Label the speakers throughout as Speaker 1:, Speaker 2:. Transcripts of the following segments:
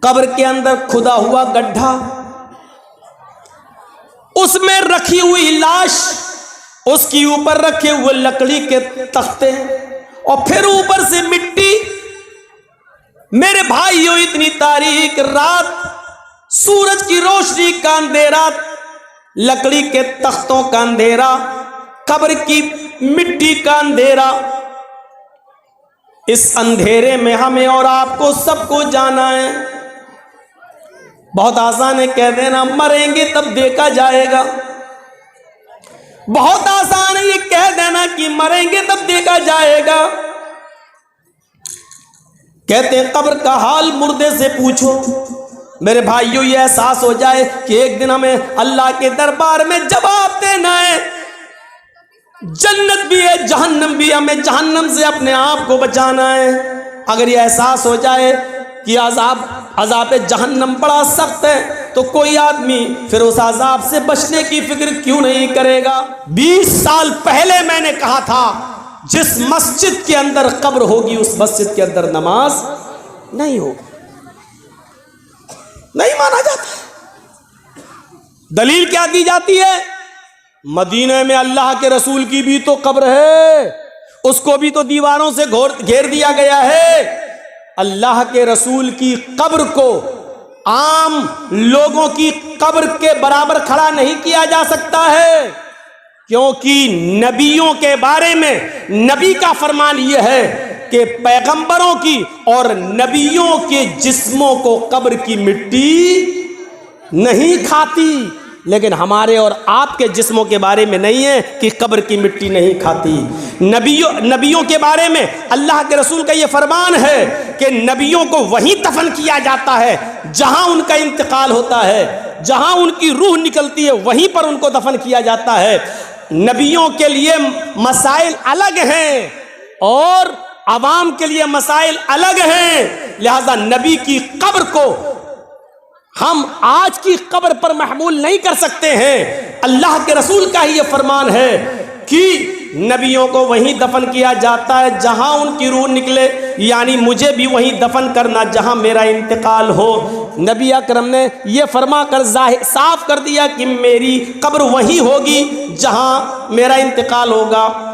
Speaker 1: कब्र के अंदर खुदा हुआ गड्ढा, उसमें रखी हुई लाश, उसके ऊपर रखे हुए लकड़ी के तख्ते और फिर ऊपर से मिट्टी। मेरे भाइयों, इतनी तारीक रात, सूरज की रोशनी का अंधेरा, लकड़ी के तख्तों का अंधेरा, कब्र की मिट्टी का अंधेरा। इस अंधेरे में हमें और आपको सबको जाना है। बहुत आसान है कह देना मरेंगे तब देखा जाएगा। बहुत आसान है ये कह देना कि मरेंगे तब देखा जाएगा। कहते हैं कब्र का हाल मुर्दे से पूछो। मेरे भाइयों, ये एहसास हो जाए कि एक दिन हमें अल्लाह के दरबार में जवाब देना है। जन्नत भी है, जहन्नम भी, हमें जहन्नम से अपने आप को बचाना है। अगर ये एहसास हो जाए कि अज़ाब जहन्नम बड़ा सख्त है, तो कोई आदमी फिर उस अज़ाब से बचने की फिक्र क्यों नहीं करेगा। 20 साल पहले मैंने कहा था, जिस मस्जिद के अंदर कब्र होगी उस मस्जिद के अंदर नमाज नहीं होगी, नहीं माना जाता। दलील क्या दी जाती है? मदीने में अल्लाह के रसूल की भी तो कब्र है, उसको भी तो दीवारों से घेर दिया गया है। अल्लाह के रसूल की कब्र को आम लोगों की कब्र के बराबर खड़ा नहीं किया जा सकता है, क्योंकि नबियों के बारे में नबी का फरमान यह है कि पैगंबरों की और नबियों के जिस्मों को कब्र की मिट्टी नहीं खाती। लेकिन हमारे और आपके जिस्मों के बारे में नहीं है कि कब्र की मिट्टी नहीं खाती। नबियों के बारे में अल्लाह के रसूल का ये फरमान है कि नबियों को वहीं दफन किया जाता है जहां उनका इंतकाल होता है, जहां उनकी रूह निकलती है वहीं पर उनको दफन किया जाता है। नबियों के लिए मसाइल अलग हैं और आवाम के लिए मसाइल अलग हैं। लिहाजा नबी की कब्र को हम आज की कब्र पर महमूल नहीं कर सकते हैं। अल्लाह के रसूल का ही ये फरमान है कि नबियों को वहीं दफन किया जाता है जहां उनकी रूह निकले, यानी मुझे भी वहीं दफन करना जहां मेरा इंतकाल हो। नबी अकरम ने यह फरमा कर साफ कर दिया कि मेरी कब्र वहीं होगी जहां मेरा इंतकाल होगा।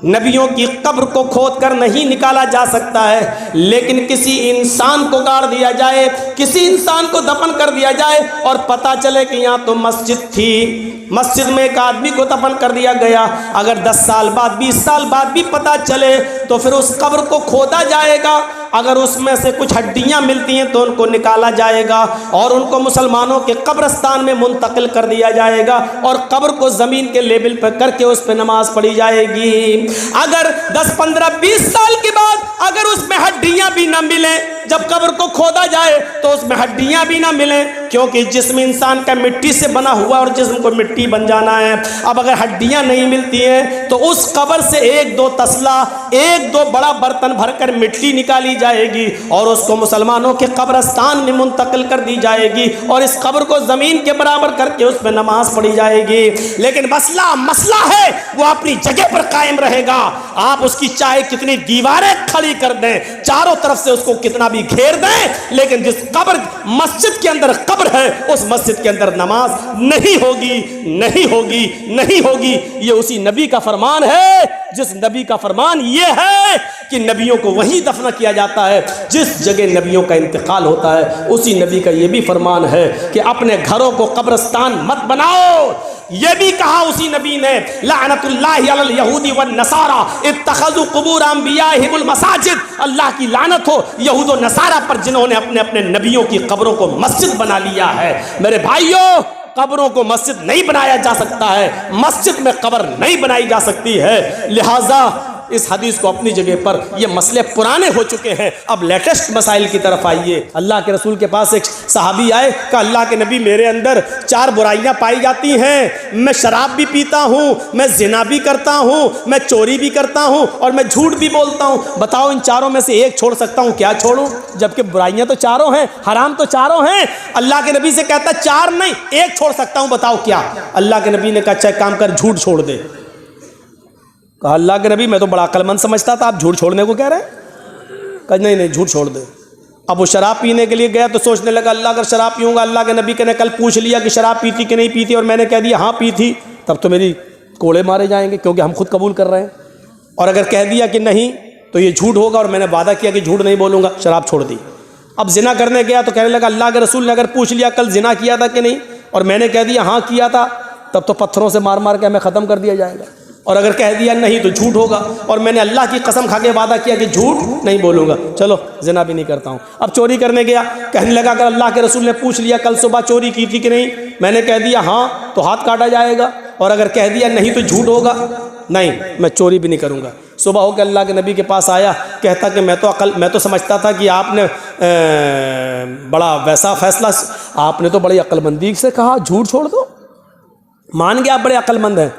Speaker 1: नबियों की कब्र को खोद कर नहीं निकाला जा सकता है, लेकिन किसी इंसान को गाड़ दिया जाए, किसी इंसान को दफन कर दिया जाए और पता चले कि यहाँ तो मस्जिद थी, मस्जिद में एक आदमी को दफन कर दिया गया, अगर 10 साल बाद 20 साल बाद भी पता चले तो फिर उस कब्र को खोदा जाएगा। अगर उसमें से कुछ हड्डियां मिलती हैं तो उनको निकाला जाएगा और उनको मुसलमानों के कब्रस्तान में मुंतकिल कर दिया जाएगा और कब्र को ज़मीन के लेवल पर करके उस पर नमाज पढ़ी जाएगी। अगर 10, 15, 20 साल के बाद अगर उसमें हड्डियां भी ना मिले, जब कब्र को खोदा जाए तो उसमें हड्डियां भी ना मिले, क्योंकि जिस्म इंसान का मिट्टी से बना हुआ और जिस्म को मिट्टी बन जाना है। अब अगर हड्डियां नहीं मिलती हैं तो उस कब्र से 1-2 तसला, 1-2 बड़ा बर्तन भरकर मिट्टी निकाली जाएगी और उसको मुसलमानों के कब्रस्तान में मुंतकिल कर दी जाएगी और इस कब्र को ज़मीन के बराबर करके उस पर नमाज पढ़ी जाएगी। लेकिन मसला है वो अपनी जगह पर कायम रहेगा। आप उसकी चाहे कितनी दीवारें खड़ी कर दें, चारों तरफ से उसको कितना भी घेर दें, लेकिन जिस कब्र मस्जिद के अंदर कब्र है उस मस्जिद के अंदर नमाज नहीं होगी, नहीं होगी, नहीं होगी। ये उसी नबी का फरमान है जिस नबी का फरमान ये है कि नबियों को वहीं दफन किया जाता है जिस जगह नबियों का इंतकाल होता है। उसी नबी का ये भी फरमान है कि अपने घरों को कब्रस्तान मत बनाओ। ये भी कहा उसी नबी ने, लानतुल्लाहि अलल यहूदी वन नसारा इत्तखज़ु कुबूर अंबियाहिमुल मसाजिद। अल्लाह की लानत हो यहूद और नसारा पर जिन्होंने अपने अपने नबियों की कब्रों को मस्जिद बना लिया है। मेरे भाइयों, कब्रों को मस्जिद नहीं बनाया जा सकता है, मस्जिद में कब्र नहीं बनाई जा सकती है। लिहाजा इस हदीस को अपनी जगह पर, ये मसले पुराने हो चुके हैं, अब लेटेस्ट मसाइल की तरफ आइए। अल्लाह के रसूल के पास एक सहाबी आए, कहा अल्लाह के नबी मेरे अंदर 4 बुराइयां पाई जाती हैं, मैं शराब भी पीता हूँ, मैं जिना भी करता हूँ, मैं चोरी भी करता हूँ और मैं झूठ भी बोलता हूँ। बताओ इन चारों में से एक छोड़ सकता हूँ, क्या छोड़ूं? जबकि बुराइयां तो चारों हैं, हराम तो चारों हैं। अल्लाह के नबी से कहता 4 नहीं 1 छोड़ सकता हूँ, बताओ क्या? अल्लाह के नबी ने कहा अच्छा काम कर, झूठ छोड़ दे। कहा अल्लाह के नबी मैं तो बड़ा अक्लमंद समझता था, आप झूठ छोड़ने को कह रहे हैं? कहा नहीं नहीं झूठ छोड़ दे। अब वो शराब पीने के लिए गया तो सोचने लगा अल्लाह अगर शराब पीऊँगा, अल्लाह के नबी ने कल पूछ लिया कि शराब पीती कि नहीं पीती और मैंने कह दिया हाँ पी थी, तब तो मेरी कोड़े मारे जाएंगे क्योंकि हम खुद कबूल कर रहे हैं। और अगर कह दिया कि नहीं तो ये झूठ होगा और मैंने वादा किया कि झूठ नहीं बोलूँगा, शराब छोड़ दी। अब जिना करने गया तो कहने लगा अल्लाह के रसूल ने अगर पूछ लिया कल जिना किया था कि नहीं और मैंने कह दिया हाँ किया था, तब तो पत्थरों से मार मार के हमें ख़त्म कर दिया जाएगा। और अगर कह दिया नहीं तो झूठ होगा और मैंने अल्लाह की कसम खा के वादा किया कि झूठ नहीं बोलूँगा, चलो जिना भी नहीं करता हूँ। अब चोरी करने गया, कहने लगा अगर अल्लाह के रसूल ने पूछ लिया कल सुबह चोरी की थी कि नहीं, मैंने कह दिया हाँ तो हाथ काटा जाएगा और अगर कह दिया नहीं तो झूठ होगा, नहीं मैं चोरी भी नहीं करूँगा। सुबह होकर अल्लाह के नबी के पास आया, कहता कि मैं तो समझता था कि आपने बड़ा वैसा फैसला, आपने तो बड़ी अक्लमंदी से कहा झूठ छोड़ दो, मान गया आप बड़े अक्लमंद हैं।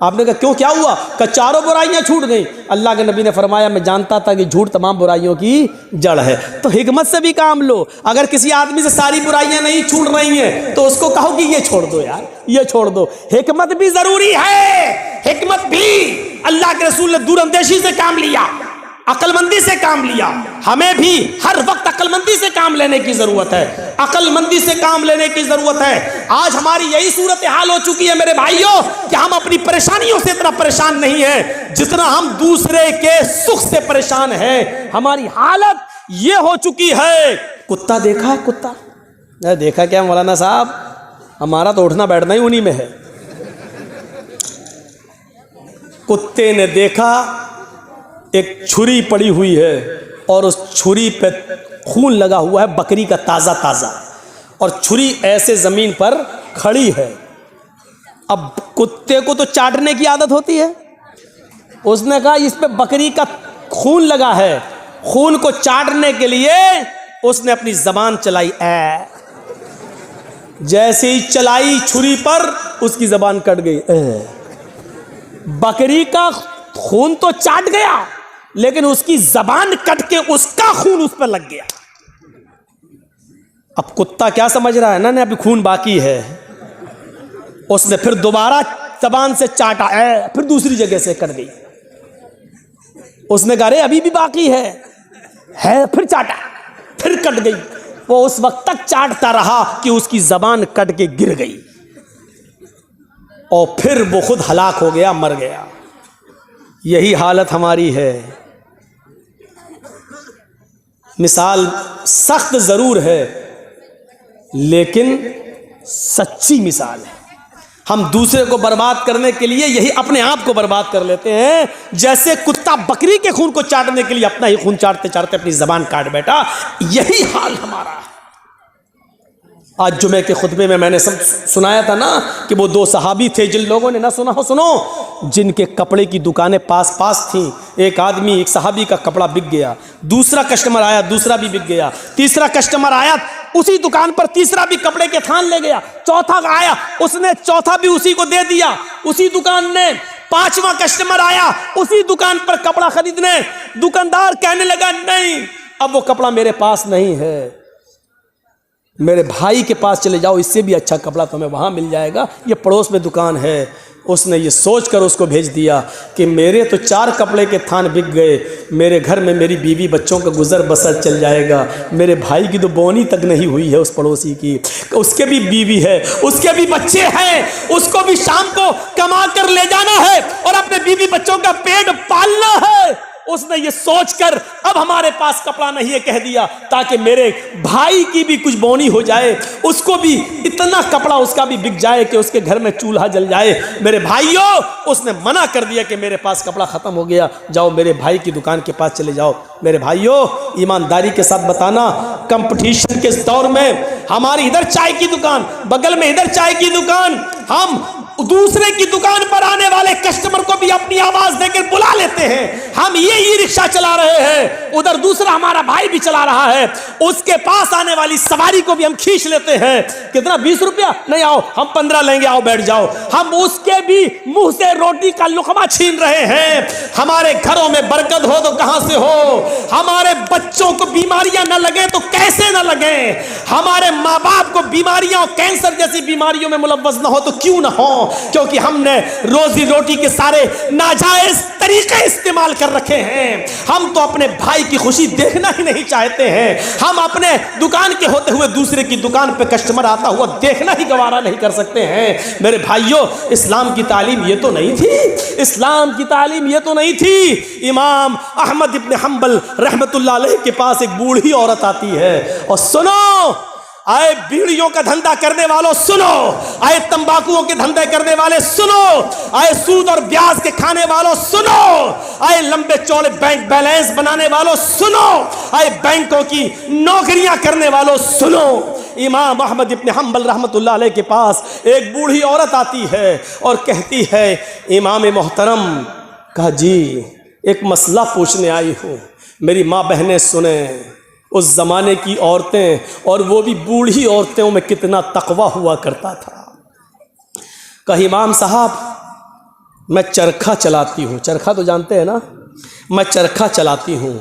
Speaker 1: आपने कहा क्यों क्या हुआ? कि चारों बुराइयां छूट गई। अल्लाह के नबी ने फरमाया मैं जानता था कि झूठ तमाम बुराइयों की जड़ है। तो हिकमत से भी काम लो। अगर किसी आदमी से सारी बुराइयां नहीं छूट रही हैं तो उसको कहो कि ये छोड़ दो यार, ये छोड़ दो। हिकमत भी जरूरी है, हिकमत भी। अल्लाह के रसूल ने दूरंदेशी से काम लिया, अक्लमंदी से काम लिया। हमें भी हर वक्त अक्लमंदी से काम लेने की जरूरत है, अक्लमंदी से काम लेने की जरूरत है। आज हमारी यही सूरत हाल हो चुकी है मेरे भाइयों कि हम अपनी परेशानियों से इतना परेशान नहीं है जितना हम दूसरे के सुख से परेशान हैं। हमारी हालत ये हो चुकी है। कुत्ता देखा है? कुत्ता देखा क्या मौलाना साहब? हमारा तो उठना बैठना ही उन्हीं में है। कुत्ते ने देखा एक छुरी पड़ी हुई है और उस छुरी पे खून लगा हुआ है बकरी का ताज़ा ताज़ा, और छुरी ऐसे ज़मीन पर खड़ी है। अब कुत्ते को तो चाटने की आदत होती है। उसने कहा इस पे बकरी का खून लगा है, खून को चाटने के लिए उसने अपनी ज़बान चलाई। जैसे ही चलाई छुरी पर उसकी ज़बान कट गई। बकरी का खून तो चाट गया लेकिन उसकी जबान कट के उसका खून उस पर लग गया। अब कुत्ता क्या समझ रहा है ना, अभी खून बाकी है। उसने फिर दोबारा जबान से चाटा, फिर दूसरी जगह से कट गई। उसने कहा अरे अभी भी बाकी है, फिर चाटा, फिर कट गई। वो उस वक्त तक चाटता रहा कि उसकी जबान कट के गिर गई और फिर वो खुद हलाक हो गया, मर गया। यही हालत हमारी है। मिसाल सख्त ज़रूर है लेकिन सच्ची मिसाल है। हम दूसरे को बर्बाद करने के लिए यही अपने आप को बर्बाद कर लेते हैं। जैसे कुत्ता बकरी के खून को चाटने के लिए अपना ही खून चाटते चाटते अपनी ज़बान काट बैठा, यही हाल हमारा है। आज जुमे के खुतबे में मैंने सुनाया था ना कि वो दो सहाबी थे, जिन लोगों ने ना सुना हो सुनो, जिनके कपड़े की दुकानें पास पास थीं। एक आदमी, एक सहाबी का कपड़ा बिक गया, दूसरा कस्टमर आया, दूसरा भी बिक गया, तीसरा कस्टमर आया, उसी दुकान पर तीसरा भी कपड़े के थान ले गया, चौथा आया, उसने चौथा भी उसी को दे दिया उसी दुकान ने। पांचवा कस्टमर आया उसी दुकान पर कपड़ा खरीदने। दुकानदार कहने लगा नहीं, अब वो कपड़ा मेरे पास नहीं है, मेरे भाई के पास चले जाओ, इससे भी अच्छा कपड़ा तुम्हें वहाँ मिल जाएगा, ये पड़ोस में दुकान है। उसने ये सोचकर उसको भेज दिया कि मेरे तो 4 कपड़े के थान बिक गए, मेरे घर में मेरी बीवी बच्चों का गुजर बसर चल जाएगा। मेरे भाई की तो बोनी तक नहीं हुई है उस पड़ोसी की, उसके भी बीवी है, उसके भी बच्चे हैं, उसको भी शाम को कमा कर ले जाना है और अपने बीवी बच्चों का पेट पालना है। उसने ये सोचकर अब हमारे पास कपड़ा नहीं है कह दिया ताकि मेरे भाई की भी कुछ बोनी हो जाए, उसको भी इतना कपड़ा उसका भी बिक जाए कि उसके घर में चूल्हा जल जाए। मेरे भाइयों, उसने मना कर दिया कि मेरे पास कपड़ा ख़त्म हो गया, जाओ मेरे भाई की दुकान के पास चले जाओ। मेरे भाइयों, ईमानदारी के साथ बताना, कंपटीशन के दौर में हमारी इधर चाय की दुकान, बगल में इधर चाय की दुकान, हम दूसरे की दुकान पर आने वाले कस्टमर को भी अपनी आवाज देकर बुला लेते हैं। हम ये ई रिक्शा चला रहे हैं, उधर दूसरा हमारा भाई भी चला रहा है, उसके पास आने वाली सवारी को भी हम खींच लेते हैं। कितना? 20 रुपया? नहीं, आओ हम 15 लेंगे, आओ बैठ जाओ। हम उसके भी मुंह से रोटी का लुकमा छीन रहे हैं। हमारे घरों में बरकत हो तो कहां से हो? हमारे बच्चों को बीमारियां न लगे तो कैसे न लगे? हमारे माँ बाप को बीमारियां और कैंसर जैसी बीमारियों में मुलव्वस न हो तो क्यों न हो? क्योंकि हमने रोजी रोटी के सारे नाजायज तरीके इस्तेमाल कर रखे हैं। हम तो अपने भाई की खुशी देखना ही नहीं चाहते हैं। हम अपने दुकान के होते हुए दूसरे की दुकान पे कस्टमर आता हुआ देखना ही गवारा नहीं कर सकते हैं। मेरे भाइयों, इस्लाम की तालीम ये तो नहीं थी, इस्लाम की तालीम ये तो नहीं थी। इमाम अहमद इब्न हम्बल रहमतुल्लाह अलैह के पास एक बूढ़ी औरत आती है और सुनो, आए बीड़ियों का धंधा करने वालों सुनो, आए तंबाकुओं के धंधे करने वाले सुनो, आए सूद और ब्याज के खाने वालों सुनो, आए लंबे चौड़े बैंक बैलेंस बनाने वालों सुनो, आए बैंकों की नौकरियां करने वालों सुनो। इमाम अहमद इब्न हम्बल रहमतुल्लाह अलैह के पास एक बूढ़ी औरत आती है और कहती है, इमाम मोहतरम, कहा जी एक मसला पूछने आई हूँ, मेरी माँ बहनें सुने। उस ज़माने की औरतें, और वो भी बूढ़ी औरतों में कितना तकवा हुआ करता था। कहा इमाम साहब मैं चरखा चलाती हूँ, चरखा तो जानते हैं ना, मैं चरखा चलाती हूँ।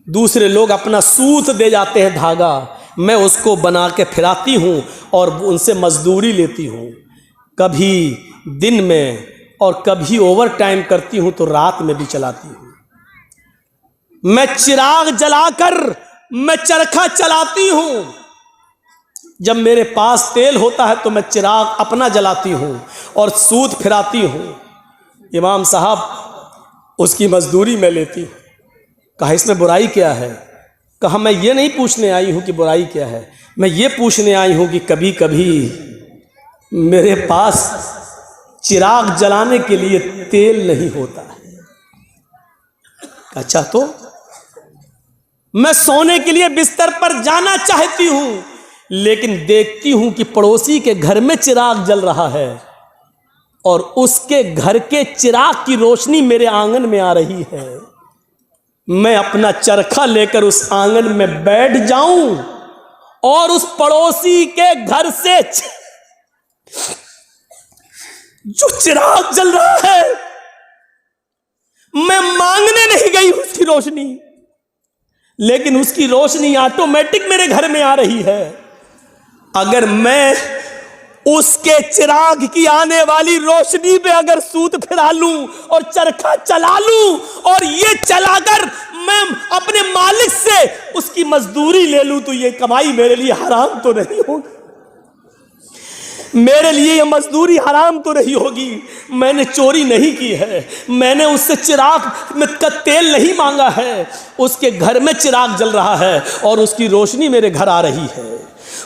Speaker 1: दूसरे लोग अपना सूत दे जाते हैं धागा, मैं उसको बना के फिराती हूँ और उनसे मजदूरी लेती हूँ। कभी दिन में और कभी ओवर टाइम करती हूँ तो रात में भी चलाती हूँ। मैं चिराग जलाकर मैं चरखा चलाती हूँ। जब मेरे पास तेल होता है तो मैं चिराग अपना जलाती हूँ और सूत फिराती हूँ। इमाम साहब उसकी मजदूरी मैं लेती हूँ। कहा इसमें बुराई क्या है? कहा मैं ये नहीं पूछने आई हूँ कि बुराई क्या है, मैं ये पूछने आई हूँ कि कभी कभी मेरे पास चिराग जलाने के लिए तेल नहीं होता है। अच्छा तो मैं सोने के लिए बिस्तर पर जाना चाहती हूं, लेकिन देखती हूं कि पड़ोसी के घर में चिराग जल रहा है और उसके घर के चिराग की रोशनी मेरे आंगन में आ रही है। मैं अपना चरखा लेकर उस आंगन में बैठ जाऊं और उस पड़ोसी के घर से जो चिराग जल रहा है, मैं मांगने नहीं गई उसकी रोशनी, लेकिन उसकी रोशनी ऑटोमेटिक मेरे घर में आ रही है। अगर मैं उसके चिराग की आने वाली रोशनी पे अगर सूत फिरा लूं और चरखा चला लूं और ये चलाकर मैं अपने मालिक से उसकी मजदूरी ले लूं तो ये कमाई मेरे लिए हराम तो नहीं होगी? मेरे लिए ये मजदूरी हराम तो नहीं होगी? मैंने चोरी नहीं की है, मैंने उससे चिराग में का तेल नहीं मांगा है। उसके घर में चिराग जल रहा है और उसकी रोशनी मेरे घर आ रही है,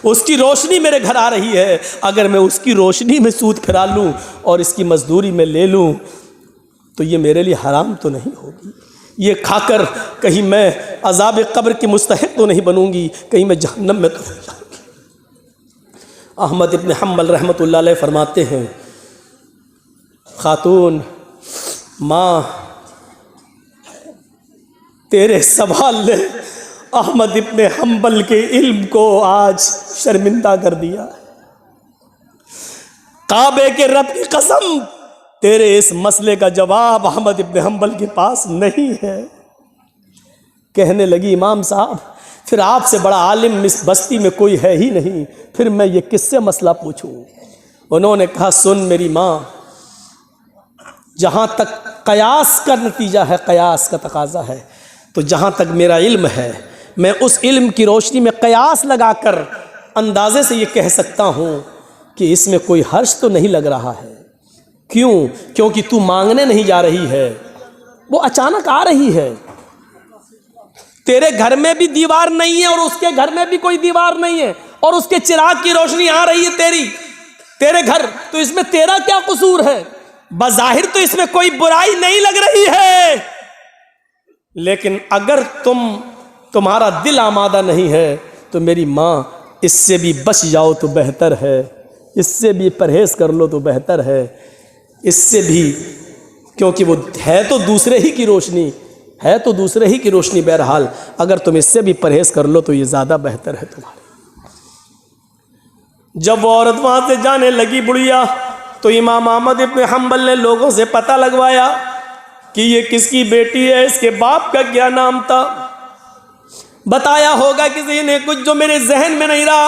Speaker 1: उसकी रोशनी मेरे घर आ रही है। अगर मैं उसकी रोशनी में सूत फिरा लूं और इसकी मजदूरी में ले लूं तो ये मेरे लिए हराम तो नहीं होगी? ये खाकर कहीं मैं अज़ाब कब्र की मुस्तहिक तो नहीं बनूंगी, कहीं मैं जहन्नम में तो नहीं जाऊंगी? अहमद इब्न हम्बल रहमतुल्लाह अलैह फरमाते हैं, खातून माँ तेरे सवाल ने अहमद इब्न हम्बल के इल्म को आज शर्मिंदा कर दिया। काबे के रब की कसम, तेरे इस मसले का जवाब अहमद इब्न हम्बल के पास नहीं है। कहने लगी इमाम साहब फिर आपसे बड़ा आलिम इस बस्ती में कोई है ही नहीं, फिर मैं ये किससे मसला पूछूं? उन्होंने कहा सुन मेरी माँ, जहाँ तक कयास का नतीजा है, कयास का तकाजा है, तो जहाँ तक मेरा इल्म है मैं उस इल्म की रोशनी में कयास लगाकर अंदाजे से ये कह सकता हूँ कि इसमें कोई हर्ष तो नहीं लग रहा है। क्यों? क्योंकि तू मांगने नहीं जा रही है, वो अचानक आ रही है। तेरे घर में भी दीवार नहीं है और उसके घर में भी कोई दीवार नहीं है और उसके चिराग की रोशनी आ रही है तेरे घर, तो इसमें तेरा क्या कसूर है? बज़ाहिर तो इसमें कोई बुराई नहीं लग रही है, लेकिन अगर तुम्हारा दिल आमादा नहीं है तो मेरी माँ इससे भी बच जाओ तो बेहतर है, इससे भी परहेज़ कर लो तो बेहतर है, इससे भी, क्योंकि वो है तो दूसरे ही की रोशनी, है तो दूसरे ही की रोशनी। बहरहाल अगर तुम इससे भी परहेज़ कर लो तो ये ज़्यादा बेहतर है तुम्हारे। जब वो औरत वहाँ से जाने लगी बुढ़िया, तो इमाम अहमद इब्न हम्बल ने लोगों से पता लगवाया कि ये किसकी बेटी है, इसके बाप का क्या नाम था। बताया होगा किसी ने कुछ जो मेरे जहन में नहीं रहा।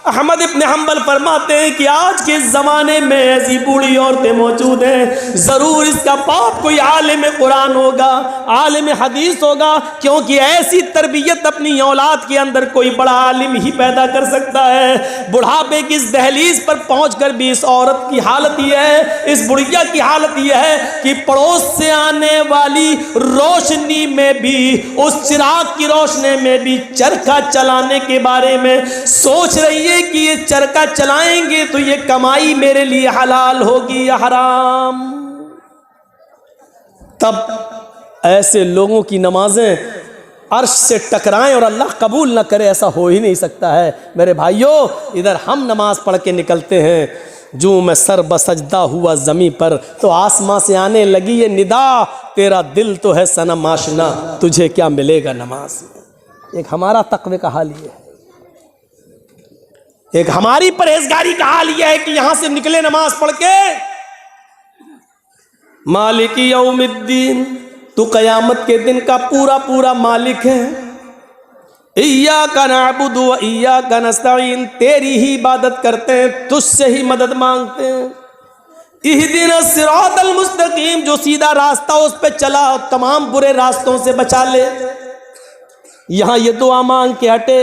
Speaker 1: अहमद इब्न हम्बल फरमाते हैं कि आज के ज़माने में ऐसी बूढ़ी औरतें मौजूद हैं, ज़रूर इसका बाप कोई आलिम कुरान होगा, आलिम हदीस होगा, क्योंकि ऐसी तरबियत अपनी औलाद के अंदर कोई बड़ा आलिम ही पैदा कर सकता है। बुढ़ापे की इस दहलीज पर पहुंचकर भी इस औरत की हालत यह है, इस बुढ़िया की हालत यह है कि पड़ोस से आने वाली रोशनी में भी, उस चिराग की रोशनी में भी चरखा चलाने के बारे में सोच रही है कि ये चरखा चलाएंगे तो ये कमाई मेरे लिए हलाल होगी या हराम। तब ऐसे लोगों की नमाजें अर्श से टकराएं और अल्लाह कबूल ना करे, ऐसा हो ही नहीं सकता है। मेरे भाइयों, इधर हम नमाज पढ़ के निकलते हैं, जो मैं सर बसजदा हुआ ज़मीं पर तो आसमां से आने लगी ये निदा, तेरा दिल तो है सनम आशना, तुझे क्या मिलेगा नमाज में। एक हमारा तक़वे का हाल ये है, एक हमारी परहेजगारी का हाल यह है कि यहां से निकले नमाज पढ़ के, मालिकी यौमिद्दीन, तू कयामत के दिन का पूरा पूरा मालिक है। इय्याका नअबुदु व इय्याका नस्तईन, तेरी ही इबादत करते हैं, तुझसे ही मदद मांगते हैं। इहदिनस सिरातल मुस्तकीम, जो सीधा रास्ता उस पे चला तमाम बुरे रास्तों से बचा ले। यहां ये दुआ मांग के हटे,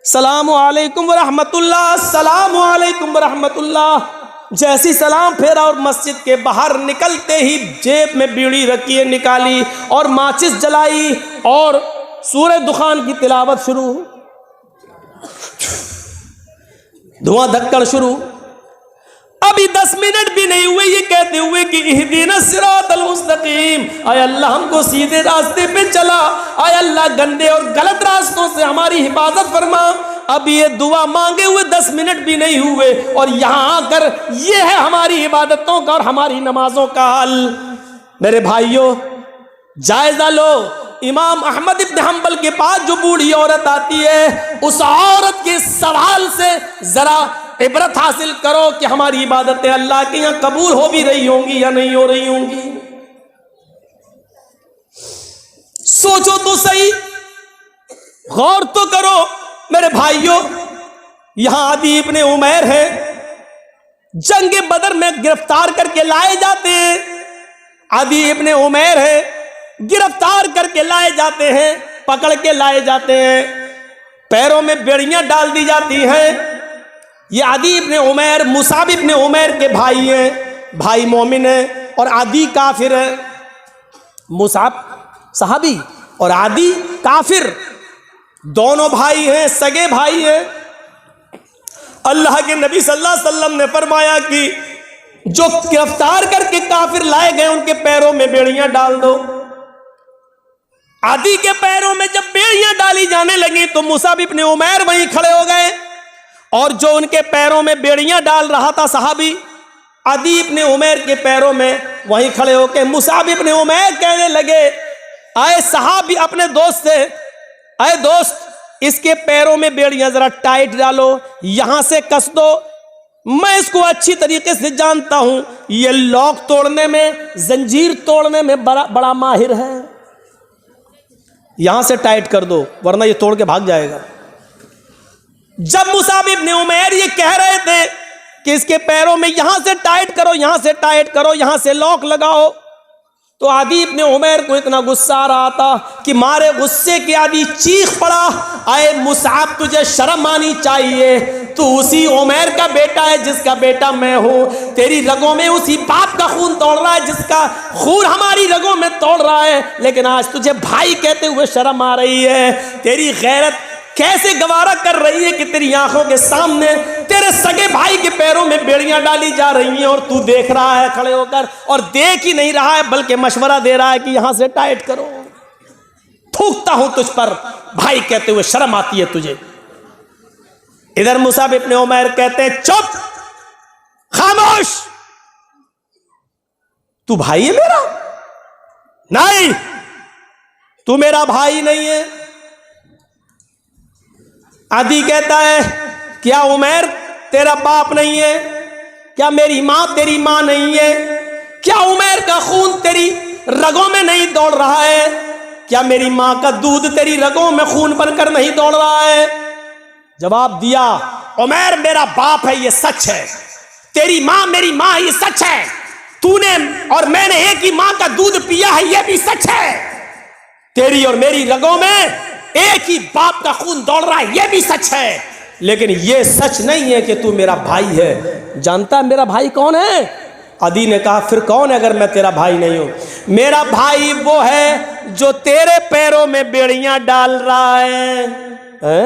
Speaker 1: सलाम अलैकुम व रहमतुल्लाह, सलाम अलैकुम व रहमतुल्लाह। जैसी सलाम फेरा और मस्जिद के बाहर निकलते ही जेब में बीड़ी रखी है निकाली और माचिस जलाई और सूरह दुखान की तिलावत शुरू, धुआं धक्कड़ शुरू। अभी 10 मिनट भी नहीं हुए ये कहते हुए कि इहदिनस सिरातल मुस्तकीम, आय अल्लाह हमको सीधे रास्ते पे चला, आय अल्लाह गंदे और गलत रास्तों से हमारी हिफाजत फरमा। अब ये दुआ मांगे हुए 10 मिनट भी नहीं हुए और यहाँ आकर ये है हमारी इबादतों का और हमारी नमाजों का हाल। मेरे भाइयों, जायजा लो, इमाम अहमद इब्न हम्बल के पास जो बूढ़ी औरत आती है, उस औरत के सवाल से जरा इबरत हासिल करो कि हमारी इबादतें अल्लाह के यहाँ कबूल हो भी रही होंगी या नहीं हो रही होंगी। सोचो तो सही, गौर तो करो। मेरे भाइयों, यहां आदि इब्ने उमैर है, जंग बदर में गिरफ्तार करके लाए जाते हैं। आदि इब्ने उमैर है, गिरफ्तार करके लाए जाते हैं, पकड़ के लाए जाते हैं, पैरों में बेड़ियां डाल दी जाती हैं। ये आदि इब्ने उमैर मुसाब इब्ने उमैर के भाई हैं, भाई मोमिन हैं और आदि काफिर है। मुसाब सहाबी और आदि काफिर, दोनों भाई हैं, सगे भाई हैं। अल्लाह के नबी सल्लल्लाहु अलैहि वसल्लम ने फरमाया कि जो गिरफ्तार करके काफिर लाए गए उनके पैरों में बेड़ियां डाल दो। आदि के पैरों में जब बेड़ियां डाली जाने लगी तो मुसाब इब्ने उमैर वहीं खड़े हो गए और जो उनके पैरों में बेड़ियां डाल रहा था सहाबी, आदि इब्ने उमैर के पैरों में वहीं खड़े होकर मुसाब इब्ने उमैर कहने लगे, आए सहाबी अपने दोस्त से, अरे दोस्त, इसके पैरों में बेड़ियां जरा टाइट डालो, यहां से कस दो, मैं इसको अच्छी तरीके से जानता हूं, ये लॉक तोड़ने में, जंजीर तोड़ने में बड़ा माहिर है, यहां से टाइट कर दो वरना ये तोड़ के भाग जाएगा। जब मुसाब इब्ने उमैर ये कह रहे थे कि इसके पैरों में यहां से टाइट करो, यहां से टाइट करो, यहां से लॉक लगाओ, तो आदि इब्ने उमैर को इतना गुस्सा आ रहा था कि मारे गुस्से के आदि चीख पड़ा, आए मुसाब, तुझे शर्म आनी चाहिए, तू उसी उमैर का बेटा है जिसका बेटा मैं हूं, तेरी रगों में उसी बाप का खून तोड़ रहा है जिसका खून हमारी रगों में तोड़ रहा है, लेकिन आज तुझे भाई कहते हुए शर्म आ रही है। तेरी गैरत कैसे गवारा कर रही है कि तेरी आंखों के सामने तेरे सगे भाई के पैरों में बेड़ियां डाली जा रही हैं और तू देख रहा है खड़े होकर, और देख ही नहीं रहा है बल्कि मशवरा दे रहा है कि यहां से टाइट करो। थूकता हूं तुझ पर भाई कहते हुए, शर्म आती है तुझे। इधर मुसाब इब्ने उमैर कहते हैं, चुप, खामोश, तू भाई है मेरा? नहीं, तू मेरा भाई नहीं है। आदि कहता है, क्या उमैर तेरा बाप नहीं है? क्या मेरी मां तेरी मां नहीं है? क्या उमैर का खून तेरी रगों में नहीं दौड़ रहा है? क्या मेरी मां का दूध तेरी रगों में खून बनकर नहीं दौड़ रहा है? जवाब दिया, उमैर मेरा बाप है, ये सच है। तेरी माँ मेरी माँ, ये सच है। तूने और मैंने एक ही माँ का दूध पिया है, ये भी सच है। तेरी और मेरी रगों में एक ही बाप का खून दौड़ रहा है, ये भी सच है। लेकिन ये सच नहीं है कि तू मेरा भाई है। जानता है मेरा भाई कौन है? अदी ने कहा फिर कौन है अगर मैं तेरा भाई नहीं हूं? मेरा भाई वो है जो तेरे पैरों में बेड़ियां डाल रहा है?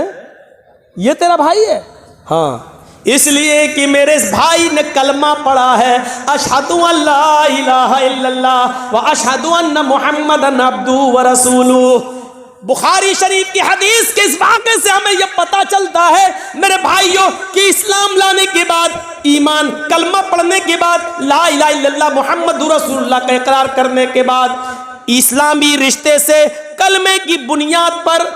Speaker 1: ये तेरा भाई है? हाँ, इसलिए कि मेरे इस भाई ने कलमा पढ़ा है, अशहदु अल्ला इलाहा इल्लल्लाह व अशहदु अन्ना मुहम्मदन अब्दुहु व रसूलुहु। बुखारी शरीफ की हदीस के इस वाक़े से हमें यह पता चलता है मेरे भाइयों कि इस्लाम लाने के बाद, ईमान कलमा पढ़ने के बाद, ला इलाहा इल्लल्लाह मुहम्मदुर रसूलुल्लाह का इकरार करने के बाद, इस्लामी रिश्ते से कलमे की बुनियाद पर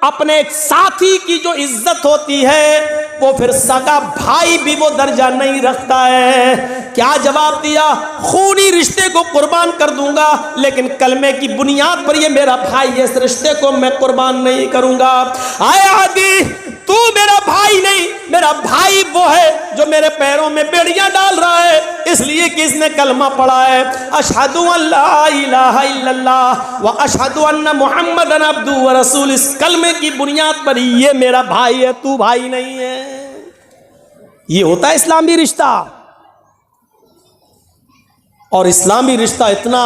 Speaker 1: अपने साथी की जो इज्जत होती है वो फिर सगा भाई भी वो दर्जा नहीं रखता है। क्या जवाब दिया? खूनी रिश्ते को कुर्बान कर दूंगा, लेकिन कलमे की बुनियाद पर ये मेरा भाई है, इस रिश्ते को मैं कुर्बान नहीं करूंगा। आया आदि, तू मेरा भाई नहीं, मेरा भाई वो है जो मेरे पैरों में बेड़ियां डाल रहा है, इसलिए कि इसने कलमा पढ़ा है, अशहदु अल्ला इलाहा इल्लल्लाह व अशहदु अन्ना मुहम्मदन अब्दुहु व रसूलुहु। इस कलमे की बुनियाद पर ये मेरा भाई है, तू भाई नहीं है। ये होता है इस्लामी रिश्ता। और इस्लामी रिश्ता इतना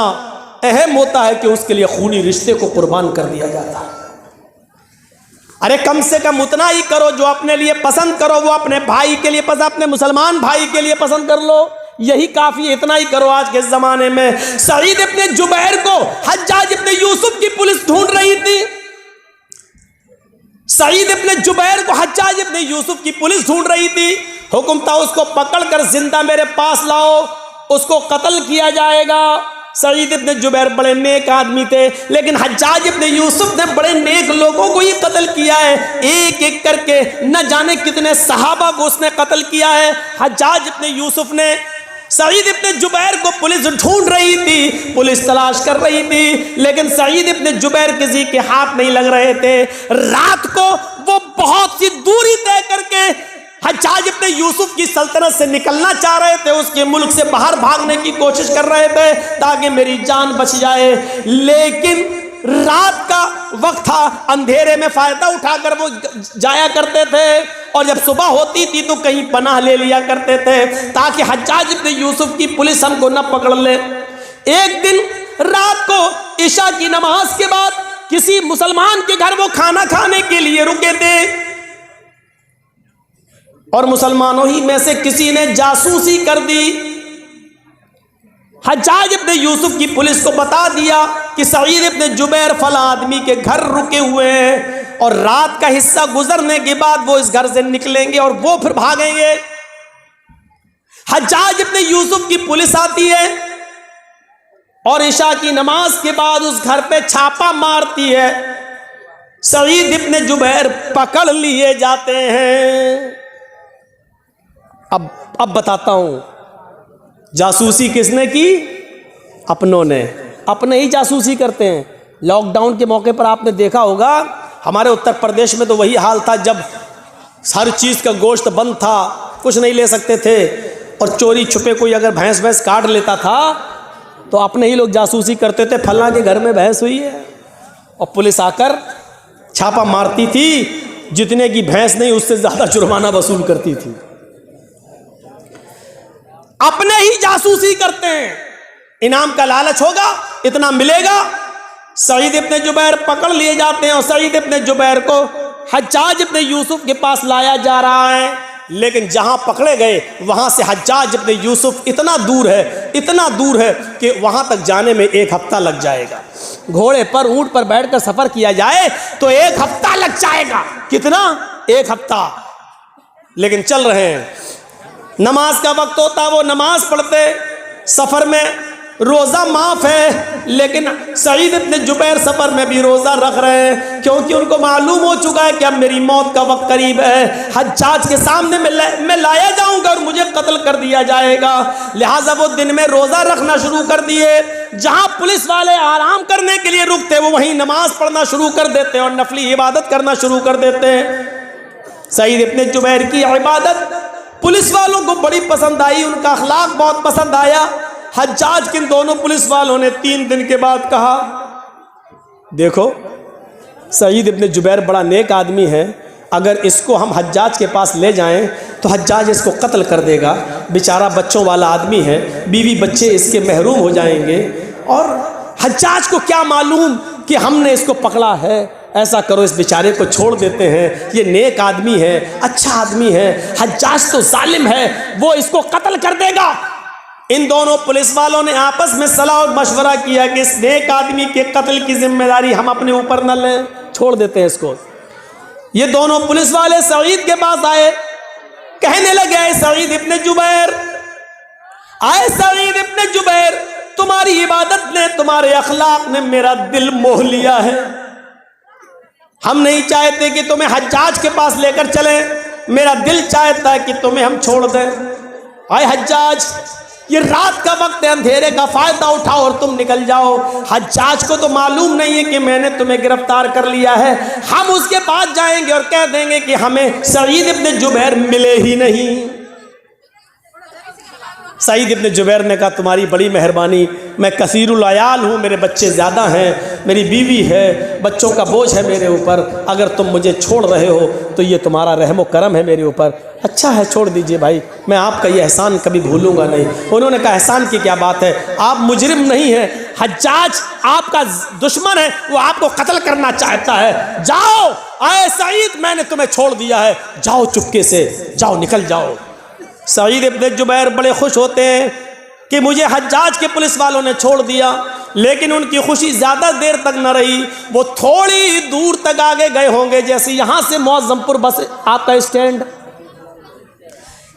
Speaker 1: अहम होता है कि उसके लिए खूनी रिश्ते को कुर्बान कर दिया जाता है। अरे कम से कम उतना ही करो जो अपने लिए पसंद करो, वो अपने भाई के लिए पसंद, अपने मुसलमान भाई के लिए पसंद कर लो, यही काफी है। इतना ही करो। आज के जमाने में सईद इब्ने जुबैर को हज्जाज इब्ने यूसुफ की पुलिस ढूंढ रही थी। सईद इब्ने जुबैर को हज्जाज इब्ने यूसुफ की पुलिस ढूंढ रही थी। हुक्म था उसको पकड़कर जिंदा मेरे पास लाओ, उसको कत्ल किया जाएगा। सईद इब्ने जुबैर बड़े नेक आदमी थे, लेकिन हज्जाज इब्ने यूसुफ ने बड़े नेक लोगों को ही कत्ल किया है। एक एक करके न जाने कितने सहाबा को उसने कत्ल किया है। हज्जाज इब्ने यूसुफ ने सईद इब्ने जुबैर को पुलिस ढूंढ रही थी, पुलिस तलाश कर रही थी, लेकिन सईद इब्ने जुबैर किसी के हाथ नहीं लग रहे थे। रात को वो बहुत सी दूरी तय करके हज्जाज इब्ने यूसुफ की सल्तनत से निकलना चाह रहे थे, उसके मुल्क से बाहर भागने की कोशिश कर रहे थे ताकि मेरी जान बच जाए। लेकिन रात का वक्त था, अंधेरे में फायदा उठाकर वो जाया करते थे, और जब सुबह होती थी तो कहीं पनाह ले लिया करते थे ताकि हज्जाज इब्ने यूसुफ की पुलिस हमको न पकड़ ले। एक दिन रात को इशा की नमाज के बाद किसी मुसलमान के घर वो खाना खाने के लिए रुके थे, और मुसलमानों ही में से किसी ने जासूसी कर दी। हज्जाज इब्ने यूसुफ की पुलिस को बता दिया कि सईद इब्ने जुबैर फला आदमी के घर रुके हुए हैं, और रात का हिस्सा गुजरने के बाद वो इस घर से निकलेंगे और वो फिर भागेंगे। हज्जाज इब्ने यूसुफ की पुलिस आती है और इशा की नमाज के बाद उस घर पे छापा मारती है। सईद इब्ने जुबैर पकड़ लिए जाते हैं। अब बताता हूं, जासूसी किसने की? अपनों ने। अपने ही जासूसी करते हैं। लॉकडाउन के मौके पर आपने देखा होगा, हमारे उत्तर प्रदेश में तो वही हाल था, जब हर चीज़ का गोश्त बंद था, कुछ नहीं ले सकते थे, और चोरी छुपे कोई अगर भैंस काट लेता था तो अपने ही लोग जासूसी करते थे, फलां के घर में भैंस हुई है, और पुलिस आकर छापा मारती थी, जितने की भैंस नहीं उससे ज़्यादा जुर्माना वसूल करती थी। अपने ही जासूसी करते हैं। इनाम का लालच होगा, इतना मिलेगा। सईद इब्ने जुबैर पकड़ लिए जाते हैं और सईद इब्ने जुबैर को हज्जाज इब्ने यूसुफ के पास लाया जा रहा है, लेकिन जहां पकड़े गए वहां से हज्जाज इब्ने यूसुफ इतना दूर है कि वहां तक जाने में 1 हफ्ता लग जाएगा। घोड़े पर, ऊंट पर बैठकर सफर किया जाए तो 1 हफ्ता लग जाएगा। कितना? 1 हफ्ता। लेकिन चल रहे हैं। नमाज का वक्त होता, वो नमाज पढ़ते, सफर में रोजा माफ है, लेकिन सईद इब्ने जुबैर सफर में भी रोजा रख रहे हैं, क्योंकि उनको मालूम हो चुका है कि अब मेरी मौत का वक्त करीब है। हज्जाज के सामने मैं लाया जाऊंगा और मुझे कत्ल कर दिया जाएगा। लिहाजा वो दिन में रोजा रखना शुरू कर दिए। जहां पुलिस वाले आराम करने के लिए रुकते, वो वहीं नमाज पढ़ना शुरू कर देते हैं और नफली इबादत करना शुरू कर देते हैं। सईद इब्ने जुबैर की इबादत पुलिस वालों को बड़ी पसंद आई, उनका अखलाक बहुत पसंद आया। हज्जाज के दोनों पुलिस वालों ने 3 दिन के बाद कहा, देखो सईद इब्ने जुबैर बड़ा नेक आदमी है, अगर इसको हम हज्जाज के पास ले जाएं तो हज्जाज इसको कत्ल कर देगा, बेचारा बच्चों वाला आदमी है, बीवी बच्चे इसके महरूम हो जाएंगे, और हज्जाज को क्या मालूम कि हमने इसको पकड़ा है। ऐसा करो, इस बेचारे को छोड़ देते हैं, ये नेक आदमी है, अच्छा आदमी है, हज्जाज तो जालिम है, वो इसको कत्ल कर देगा। इन दोनों पुलिस वालों ने आपस में सलाह और मशवरा किया कि इस नेक आदमी के कत्ल की जिम्मेदारी हम अपने ऊपर न लें, छोड़ देते हैं इसको। ये दोनों पुलिस वाले सईद के पास आए, कहने लगे, आए सईद इब्ने जुबैर, आए सईद इब्ने जुबैर, तुम्हारी इबादत ने, तुम्हारे अखलाक ने मेरा दिल मोह लिया है। हम नहीं चाहते कि तुम्हें हज्जाज के पास लेकर चलें, मेरा दिल चाहता है कि तुम्हें हम छोड़ दें। आए हज्जाज, ये रात का वक्त है, अंधेरे का फायदा उठाओ और तुम निकल जाओ। हज्जाज को तो मालूम नहीं है कि मैंने तुम्हें गिरफ्तार कर लिया है, हम उसके पास जाएंगे और कह देंगे कि हमें सईद इब्ने जुबैर मिले ही नहीं। सईद इब्ने जुबैर ने कहा, तुम्हारी बड़ी मेहरबानी, मैं कसीरुल अयाल हूँ, मेरे बच्चे ज़्यादा हैं, मेरी बीवी है, बच्चों का बोझ है मेरे ऊपर, अगर तुम मुझे छोड़ रहे हो तो ये तुम्हारा रहमो करम है मेरे ऊपर। अच्छा है, छोड़ दीजिए भाई, मैं आपका ये एहसान कभी भूलूंगा नहीं। उन्होंने कहा, एहसान की क्या बात है, आप मुजरिम नहीं हैं, हज्जाज आपका दुश्मन है, वो आपको कत्ल करना चाहता है, जाओ। आए सईद, मैंने तुम्हें छोड़ दिया है, जाओ चुपके से, जाओ, निकल जाओ। सईद इब्ने जुबैर बड़े खुश होते हैं कि मुझे हज्जाज के पुलिस वालों ने छोड़ दिया, लेकिन उनकी खुशी ज़्यादा देर तक न रही। वो थोड़ी दूर तक आगे गए होंगे, जैसे यहाँ से मौज़मपुर बस आपका स्टैंड,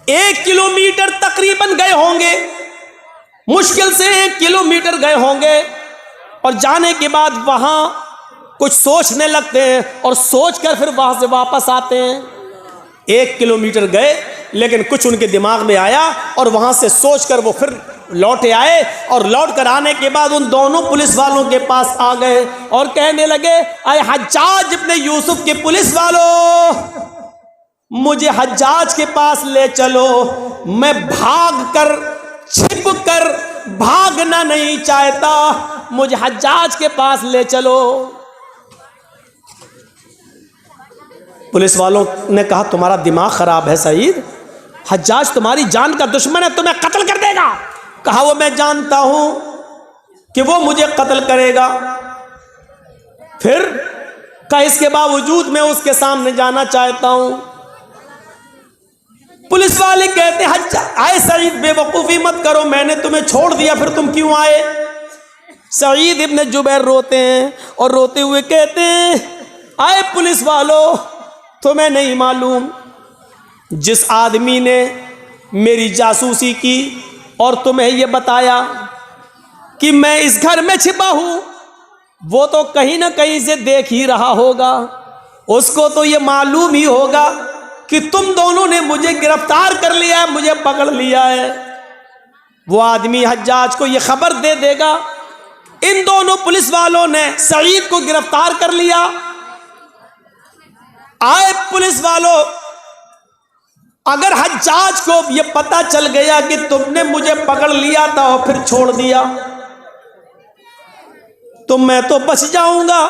Speaker 1: 1 किलोमीटर तकरीबन गए होंगे, मुश्किल से 1 किलोमीटर गए होंगे, और जाने के बाद वहाँ कुछ सोचने लगते हैं और सोचकर फिर वहाँ से वापस आते हैं। 1 किलोमीटर गए, लेकिन कुछ उनके दिमाग में आया और वहाँ से सोचकर वो फिर लौटे आए, और लौट कर आने के बाद उन दोनों पुलिस वालों के पास आ गए और कहने लगे, आए हज्जाज इब्ने यूसुफ के पुलिस वालों, मुझे हज्जाज के पास ले चलो, मैं भाग कर, छिप कर भागना नहीं चाहता, मुझे हज्जाज के पास ले चलो। पुलिस वालों ने कहा, तुम्हारा दिमाग खराब है सईद, हज्जाज तुम्हारी जान का दुश्मन है, तुम्हें कत्ल कर देगा। कहा, वो मैं जानता हूं कि वो मुझे कत्ल करेगा, फिर का इसके बावजूद मैं उसके सामने जाना चाहता हूं। पुलिस वाले कहते, हज्जाज, आए सईद, बेवकूफ़ी मत करो, मैंने तुम्हें छोड़ दिया, फिर तुम क्यों आए। सईद इब्ने जुबैर रोते हैं और रोते हुए कहते हैं, आए पुलिस वालों, तुम्हें नहीं मालूम, जिस आदमी ने मेरी जासूसी की और तुम्हें यह बताया कि मैं इस घर में छिपा हूं, वो तो कहीं ना कहीं से देख ही रहा होगा, उसको तो ये मालूम ही होगा कि तुम दोनों ने मुझे गिरफ्तार कर लिया है, मुझे पकड़ लिया है। वो आदमी हज्जाज को ये खबर दे देगा, इन दोनों पुलिस वालों ने सईद को गिरफ्तार कर लिया। आए पुलिस वालों, अगर हज्जाज को ये पता चल गया कि तुमने मुझे पकड़ लिया था और फिर छोड़ दिया, तो मैं तो बच जाऊंगा,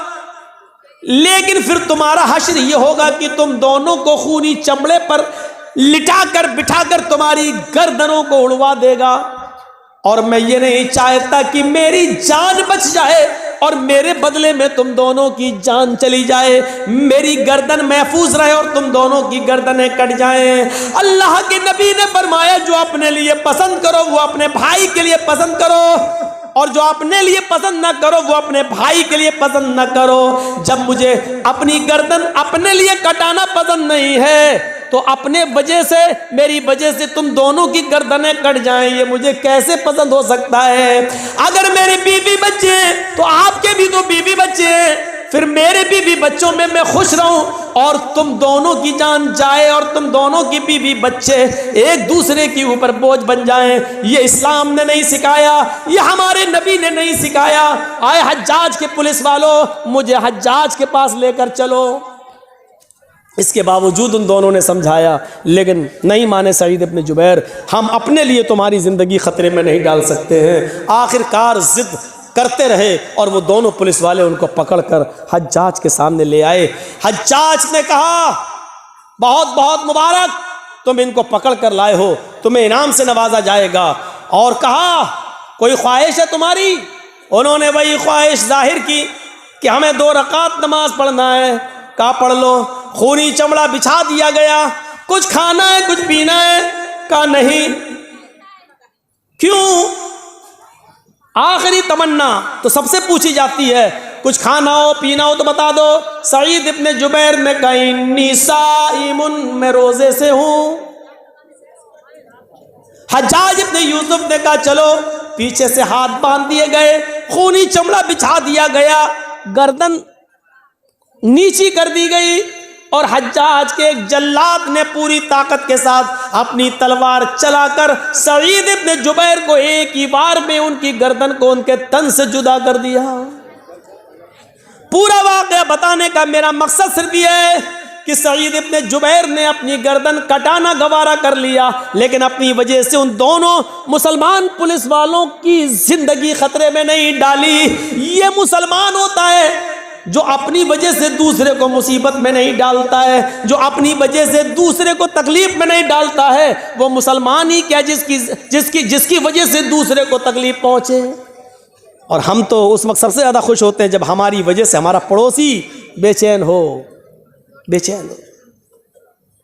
Speaker 1: लेकिन फिर तुम्हारा हश्र ये होगा कि तुम दोनों को खूनी चमड़े पर लिटाकर बिठाकर तुम्हारी गर्दनों को उड़वा देगा, और मैं ये नहीं चाहता कि मेरी जान बच जाए और मेरे बदले में तुम दोनों की जान चली जाए, मेरी गर्दन महफूज रहे और तुम दोनों की गर्दनें कट जाएं। अल्लाह के नबी ने फरमाया, जो अपने लिए पसंद करो वो अपने भाई के लिए पसंद करो, और जो अपने लिए पसंद ना करो वो अपने भाई के लिए पसंद ना करो। जब मुझे अपनी गर्दन अपने लिए कटाना पसंद नहीं है, तो अपने वजह से, मेरी वजह से तुम दोनों की गर्दनें कट जाएं, ये मुझे कैसे पसंद हो सकता है। अगर मेरे बीवी बच्चे हैं तो आपके भी तो बीवी बच्चे हैं, फिर मेरे बीवी बच्चों में मैं खुश रहूं और तुम दोनों की जान जाए और तुम दोनों की बीवी बच्चे एक दूसरे के ऊपर बोझ बन जाएं, ये इस्लाम ने नहीं सिखाया, ये हमारे नबी ने नहीं सिखाया। आए हज्जाज के पुलिस वालों, मुझे हज्जाज के पास लेकर चलो। इसके बावजूद उन दोनों ने समझाया, लेकिन नहीं माने सईद इब्न जुबैर, हम अपने लिए तुम्हारी ज़िंदगी ख़तरे में नहीं डाल सकते हैं। आखिरकार ज़िद करते रहे और वो दोनों पुलिस वाले उनको पकड़कर हज्जाज के सामने ले आए। हज्जाज ने कहा, बहुत बहुत मुबारक, तुम इनको पकड़ कर लाए हो, तुम्हें इनाम से नवाजा जाएगा। और कहा, कोई ख्वाहिश है तुम्हारी? उन्होंने वही ख्वाहिश जाहिर की कि हमें 2 रकात नमाज पढ़ना है। कहा, पढ़ लो। खूनी चमड़ा बिछा दिया गया। कुछ खाना है, कुछ पीना है? कहा, नहीं। क्यों? आखिरी तमन्ना तो सबसे पूछी जाती है, कुछ खाना हो पीना हो तो बता दो। सईद इब्न जुबैर ने कहा, इन्नी साइमुन, मैं रोजे से हूं। हज्जाज इब्न यूसुफ ने कहा, चलो। पीछे से हाथ बांध दिए गए, खूनी चमड़ा बिछा दिया गया, गर्दन नीची कर दी गई और हज्जाज के एक जल्लाद ने पूरी ताकत के साथ अपनी तलवार चलाकर सईद इब्न जुबैर को एक ही बार में उनकी गर्दन को उनके तन से जुदा कर दिया। पूरा वाक़या बताने का मेरा मकसद सिर्फ ये है कि सईद इब्न जुबैर ने अपनी गर्दन कटाना गवारा कर लिया, लेकिन अपनी वजह से उन दोनों मुसलमान पुलिस वालों की जिंदगी खतरे में नहीं डाली। ये मुसलमान होता है जो अपनी वजह से दूसरे को मुसीबत में नहीं डालता है, जो अपनी वजह से दूसरे को तकलीफ में नहीं डालता है। वो मुसलमान ही क्या जिसकी वजह से दूसरे को तकलीफ पहुंचे। और हम तो उस वक्त सबसे ज़्यादा खुश होते हैं जब हमारी वजह से हमारा पड़ोसी बेचैन हो।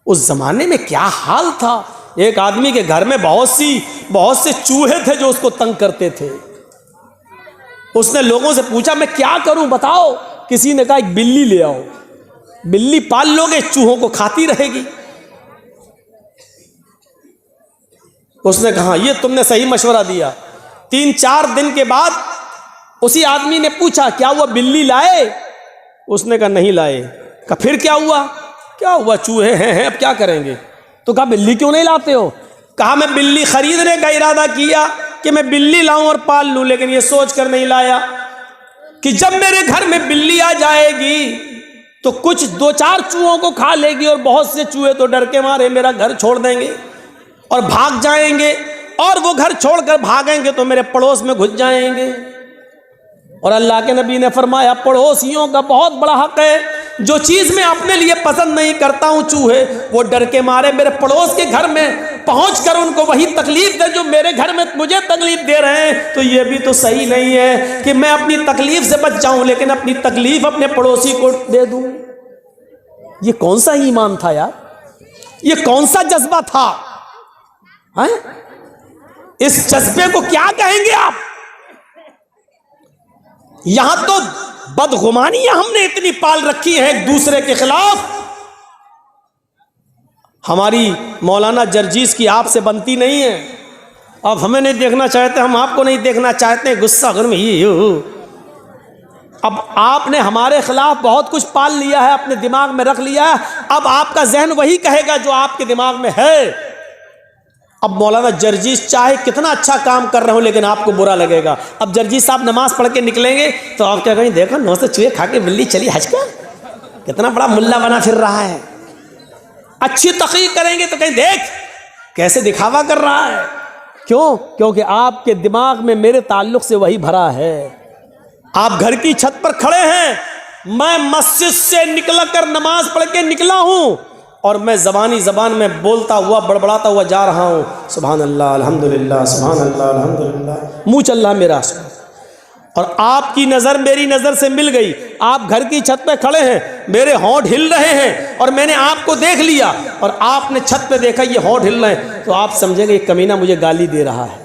Speaker 1: उस ज़माने में क्या हाल था, एक आदमी के घर में बहुत से चूहे थे जो उसको तंग करते थे। उसने लोगों से पूछा, मैं क्या करूं बताओ? किसी ने कहा, एक बिल्ली ले आओ, बिल्ली पाल लोगे, चूहों को खाती रहेगी। उसने कहा, ये तुमने सही मशवरा दिया। 3-4 दिन के बाद उसी आदमी ने पूछा, क्या हुआ, बिल्ली लाए? उसने कहा, नहीं लाए। कहा, फिर क्या हुआ? क्या हुआ, चूहे हैं, अब क्या करेंगे? तो कहा, बिल्ली क्यों नहीं लाते हो? कहा, मैं बिल्ली खरीदने का इरादा किया कि मैं बिल्ली लाऊं और पाल लूं, लेकिन ये सोच कर नहीं लाया कि जब मेरे घर में बिल्ली आ जाएगी तो कुछ 2-4 चूहों को खा लेगी और बहुत से चूहे तो डर के मारे मेरा घर छोड़ देंगे और भाग जाएंगे, और वो घर छोड़कर भागेंगे तो मेरे पड़ोस में घुस जाएंगे। और अल्लाह के नबी ने फरमाया, पड़ोसियों का बहुत बड़ा हक है। जो चीज़ मैं अपने लिए पसंद नहीं करता हूँ, चूहे वो डर के मारे मेरे पड़ोस के घर में पहुंचकर उनको वही तकलीफ दे जो मेरे घर में मुझे तकलीफ दे रहे हैं। तो ये भी तो सही नहीं है कि मैं अपनी तकलीफ से बच जाऊं लेकिन अपनी तकलीफ अपने पड़ोसी को दे दूं। ये कौन सा ईमान था यार, ये कौन सा जज्बा था? हैं? इस जज्बे को क्या कहेंगे आप? यहां तो बदगुमानियां हमने इतनी पाल रखी है एक दूसरे के खिलाफ। हमारी मौलाना जर्जीस की आपसे बनती नहीं है, अब हमें नहीं देखना चाहते, हम आपको नहीं देखना चाहते, गुस्सा घर में ही हो। अब आपने हमारे खिलाफ बहुत कुछ पाल लिया है, अपने दिमाग में रख लिया है, अब आपका जहन वही कहेगा जो आपके दिमाग में है। अब मौलाना जर्जीस चाहे कितना अच्छा काम कर रहे हो लेकिन आपको बुरा लगेगा। अब जर्जीस साहब नमाज पढ़ के निकलेंगे तो आप क्या कहेंगे, देखो 9 से चूहे खा के बिल्ली चली हज का, कितना बड़ा मुल्ला बना फिर रहा है। अच्छी तकरीर करेंगे तो कहीं देख कैसे दिखावा कर रहा है। क्यों? क्योंकि आपके दिमाग में मेरे ताल्लुक से वही भरा है। आप घर की छत पर खड़े हैं, मैं मस्जिद से निकल कर नमाज पढ़ के निकला हूं और मैं ज़बान में बोलता हुआ बड़बड़ाता हुआ जा रहा हूँ, सुभान अल्लाह अल्हम्दुलिल्लाह, सुभान अल्लाह अल्हम्दुलिल्लाह, मुँह चल रहा मेरा। और आपकी नज़र मेरी नज़र से मिल गई, आप घर की छत पे खड़े हैं, मेरे होंठ हिल रहे हैं और मैंने आपको देख लिया और आपने छत पे देखा ये होंठ हिल रहे हैं, तो आप समझेंगे ये कमीना मुझे गाली दे रहा है।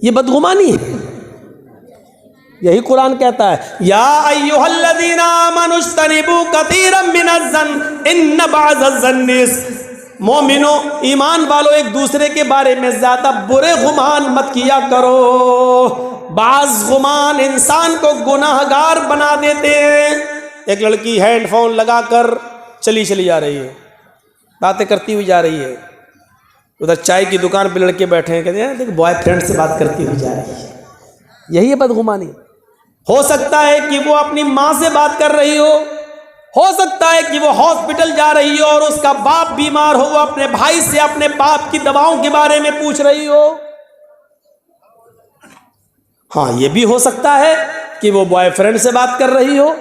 Speaker 1: ये बदगुमानी है। यही कुरान कहता है, या अय्युहल्लज़ीना आमनुज्तनिबू कसीरम मिनज़्ज़न्न इन्न बअज़-ज़न्नि, मोमिनो ईमान वालों एक दूसरे के बारे में ज़्यादा बुरे गुमान मत किया करो। बाज़ गुमान इंसान को गुनाहगार बना देते हैं। एक लड़की हेडफोन लगाकर चली जा रही है, बातें करती हुई जा रही है, उधर चाय की दुकान पे लड़के बैठे हैं, कहते हैं देख बॉयफ्रेंड से बात करती हुई जा रही है। यही है बदगुमानी। हो सकता है कि वो अपनी माँ से बात कर रही हो, हो सकता है कि वो हॉस्पिटल जा रही हो और उसका बाप बीमार हो, वो अपने भाई से अपने बाप की दवाओं के बारे में पूछ रही हो। हाँ, ये भी हो सकता है कि वो बॉयफ्रेंड से बात कर रही हो।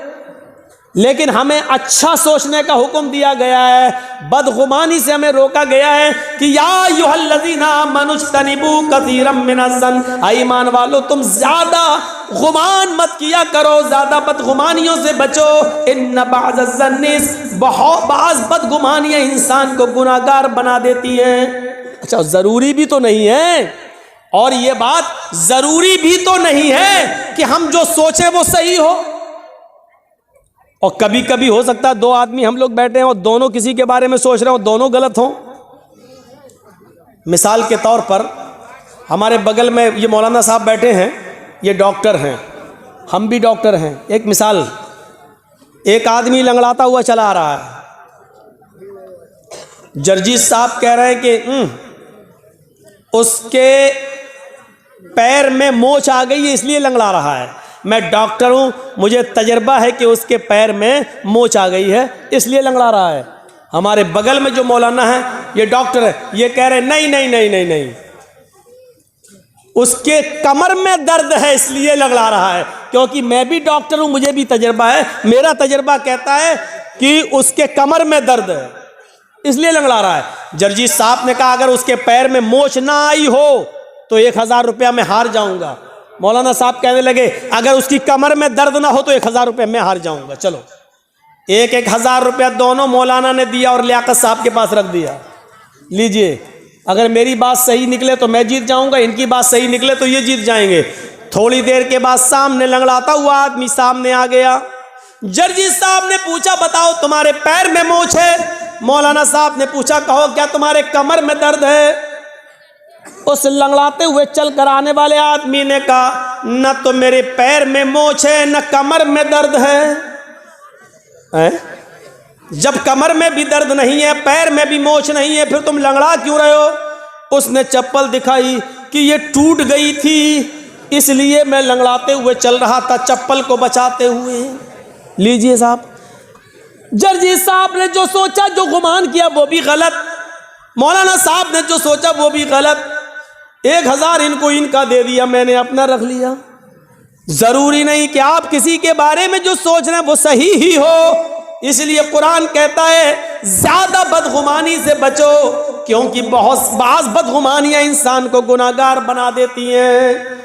Speaker 1: लेकिन हमें अच्छा सोचने का हुक्म दिया गया है, बदगुमानी से हमें रोका गया है कि या अय्युहल्लज़ीना आमनुज्तनिबू कसीरम मिनज़्ज़न, ईमान वालो तुम ज्यादा गुमान मत किया करो, ज्यादा बदगुमानियों से बचो। इन्न बअज़-ज़न्नि, बाज़ बदगुमानियां इंसान को गुनाहगार बना देती हैं। अच्छा, जरूरी भी तो नहीं है, और ये बात जरूरी भी तो नहीं है कि हम जो सोचे वो सही हो। और कभी कभी हो सकता है दो आदमी हम लोग बैठे हैं और दोनों किसी के बारे में सोच रहे हो, दोनों गलत हों। मिसाल के तौर पर हमारे बगल में ये मौलाना साहब बैठे हैं, ये डॉक्टर हैं, हम भी डॉक्टर हैं। एक मिसाल, एक आदमी लंगड़ाता हुआ चला आ रहा है, जर्जीस साहब कह रहे हैं कि उसके पैर में मोच आ गई है इसलिए लंगड़ा रहा है। मैं डॉक्टर हूं, मुझे तजर्बा है कि उसके पैर में मोच आ गई है इसलिए लंगड़ा रहा है। हमारे बगल में जो मौलाना है, ये डॉक्टर है, ये कह रहे नहीं नहीं नहीं नहीं नहीं, उसके कमर में दर्द है इसलिए लंगड़ा रहा है। क्योंकि मैं भी डॉक्टर हूं, मुझे भी तजर्बा है, मेरा तजर्बा कहता है कि उसके कमर में दर्द है इसलिए लंगड़ा रहा है। जर्जीस साहब ने कहा अगर उसके पैर में मोच ना आई हो तो 1000 रुपया मैं हार जाऊंगा। मौलाना साहब कहने लगे अगर उसकी कमर में दर्द ना हो तो 1000 रुपये मैं हार जाऊंगा। चलो, 1000 रुपया दोनों मौलाना ने दिया और लियाकत साहब के पास रख दिया। लीजिए, अगर मेरी बात सही निकले तो मैं जीत जाऊंगा, इनकी बात सही निकले तो ये जीत जाएंगे। थोड़ी देर के बाद सामने लंगड़ाता हुआ आदमी सामने आ गया। जर्जी साहब ने पूछा बताओ तुम्हारे पैर में मोच है? मौलाना साहब ने पूछा कहो क्या तुम्हारे कमर में दर्द है? उस लंगड़ाते हुए चल कर आने वाले आदमी ने कहा न तो मेरे पैर में मोच है न कमर में दर्द है। जब कमर में भी दर्द नहीं है, पैर में भी मोच नहीं है, फिर तुम लंगड़ा क्यों रहे हो? उसने चप्पल दिखाई कि ये टूट गई थी इसलिए मैं लंगड़ाते हुए चल रहा था, चप्पल को बचाते हुए। लीजिए साहब, जर्जी साहब ने जो सोचा, जो गुमान किया वो भी गलत, मौलाना साहब ने जो सोचा वो भी गलत। 1000 इनको इनका दे दिया, मैंने अपना रख लिया। जरूरी नहीं कि आप किसी के बारे में जो सोच रहे हैं वो सही ही हो। इसलिए कुरान कहता है ज्यादा बदगुमानी से बचो, क्योंकि बाज़ बदगुमानियां इंसान को गुनाहगार बना देती हैं।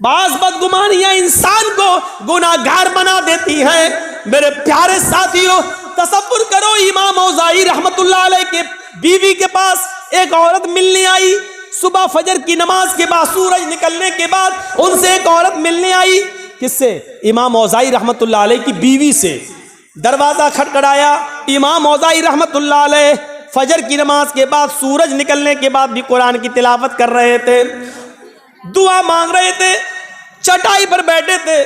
Speaker 1: बाज़ बदगुमानियां इंसान को गुनाहगार बना देती हैं। मेरे प्यारे साथियों, तसव्वुर करो, इमाम औज़ाई रहमतुल्लाह अलैह के बीवी के पास एक औरत मिलने आई। सुबह फजर की नमाज के बाद, सूरज निकलने के बाद उनसे एक औरत मिलने आई। किससे? इमाम औज़ाई रहमतुल्लाह अलैह की बीवी से। दरवाजा खटखटाया, इमाम औज़ाई रहमतुल्लाह अलैह फजर की नमाज के बाद, सूरज निकलने के बाद भी कुरान की तिलावत कर रहे थे, दुआ मांग रहे थे, चटाई पर बैठे थे।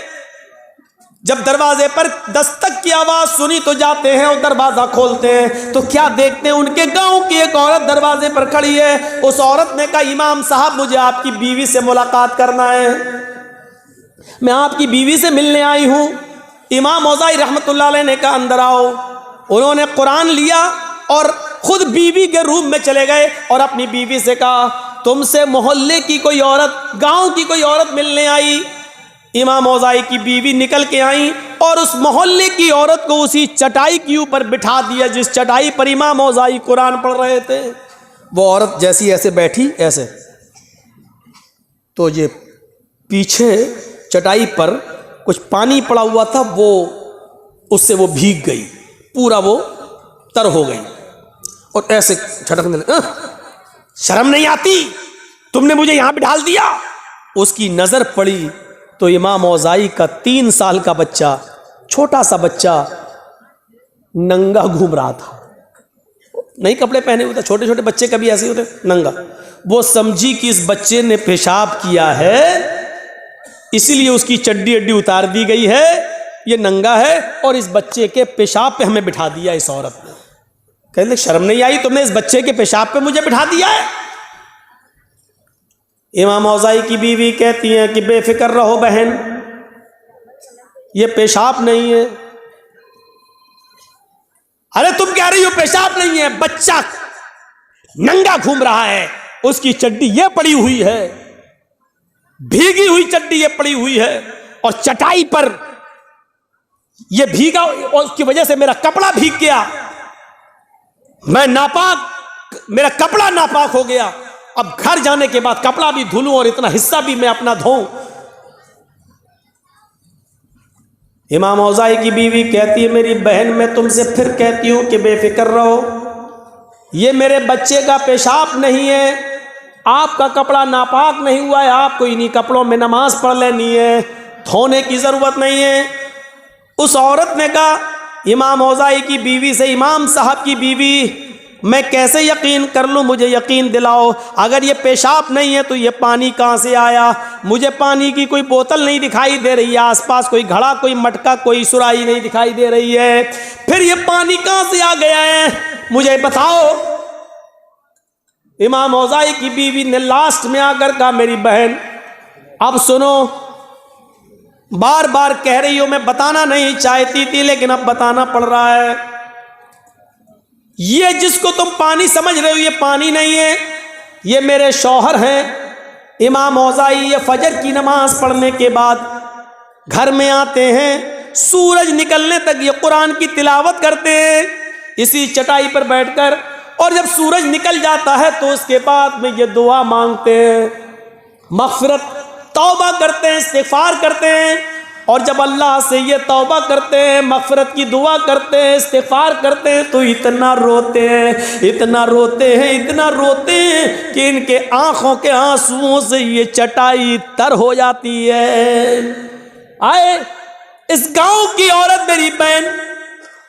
Speaker 1: जब दरवाजे पर दस्तक की आवाज सुनी तो जाते हैं और दरवाजा खोलते हैं तो क्या देखते हैं, उनके गांव की एक औरत दरवाजे पर खड़ी है। उस औरत ने कहा इमाम साहब मुझे आपकी बीवी से मुलाकात करना है, मैं आपकी बीवी से मिलने आई हूं। इमाम औज़ाई रहमतुल्लाह अलैह ने कहा अंदर आओ। उन्होंने कुरान लिया और खुद बीवी के रूम में चले गए और अपनी बीवी से कहा तुमसे मोहल्ले की कोई औरत, गांव की कोई औरत मिलने आई। इमाम औज़ाई की बीवी निकल के आई और उस मोहल्ले की औरत को उसी चटाई के ऊपर बिठा दिया जिस चटाई पर इमाम औज़ाई कुरान पढ़ रहे थे। वो औरत जैसी ऐसे बैठी, ऐसे, तो ये पीछे चटाई पर कुछ पानी पड़ा हुआ था, वो उससे वो भीग गई, पूरा वो तर हो गई और ऐसे झटकने लगी। शर्म नहीं आती, तुमने मुझे यहां बिठा दिया। उसकी नजर पड़ी तो इमाम औज़ाई का 3 साल का बच्चा, छोटा सा बच्चा, नंगा घूम रहा था। नई कपड़े पहने हुए थे, छोटे छोटे बच्चे कभी ऐसे होते नंगा। वो समझी कि इस बच्चे ने पेशाब किया है इसीलिए उसकी चड्डी अड्डी उतार दी गई है, ये नंगा है और इस बच्चे के पेशाब पे हमें बिठा दिया इस औरत ने। कहने शर्म नहीं आई, तुमने इस बच्चे के पेशाब पे मुझे बिठा दिया है। इमाम औज़ाई की बीवी कहती हैं कि बेफिक्र रहो बहन, ये पेशाब नहीं है, अरे तुम कह रही हो पेशाब नहीं है, बच्चा नंगा घूम रहा है, उसकी चड्डी ये पड़ी हुई है, भीगी हुई चड्डी ये पड़ी हुई है, और चटाई पर ये भीगा, और उसकी वजह से मेरा कपड़ा भीग गया, मैं नापाक, मेरा कपड़ा नापाक हो गया। अब घर जाने के बाद कपड़ा भी धुलूं और इतना हिस्सा भी मैं अपना धोऊं। इमाम औज़ाई की बीवी कहती है, मेरी बहन मैं तुमसे फिर कहती हूं कि बेफिक्र रहो, ये मेरे बच्चे का पेशाब नहीं है, आपका कपड़ा नापाक नहीं हुआ है, आपको इन्हीं कपड़ों में नमाज पढ़ लेनी है, धोने की जरूरत नहीं है। उस औरत ने कहा इमाम औज़ाई की बीवी से, इमाम साहब की बीवी, मैं कैसे यकीन कर लूँ, मुझे यकीन दिलाओ, अगर ये पेशाब नहीं है तो ये पानी कहाँ से आया? मुझे पानी की कोई बोतल नहीं दिखाई दे रही है, आसपास कोई घड़ा, कोई मटका, कोई सुराही नहीं दिखाई दे रही है, फिर ये पानी कहाँ से आ गया है, मुझे बताओ। इमाम औज़ाई की बीवी ने लास्ट में आकर कहा, मेरी बहन अब सुनो, बार बार कह रही हो, मैं बताना नहीं चाहती थी लेकिन अब बताना पड़ रहा है, ये जिसको तुम पानी समझ रहे हो ये पानी नहीं है, ये मेरे शौहर हैं। इमाम औज़ाई ये फजर की नमाज पढ़ने के बाद घर में आते हैं, सूरज निकलने तक ये कुरान की तिलावत करते हैं इसी चटाई पर बैठकर, और जब सूरज निकल जाता है तो उसके बाद में ये दुआ मांगते हैं, मग़फ़िरत, तौबा करते हैं, इस्तिग़फ़ार करते हैं, और जब अल्लाह से ये तौबा करते हैं, मग़फ़िरत की दुआ करते हैं, इस्तिग़फ़ार करते हैं, तो इतना रोते हैं, इतना रोते हैं, इतना रोते हैं कि इनके आँखों के आंसुओं से ये चटाई तर हो जाती है। आए इस गांव की औरत, मेरी बहन,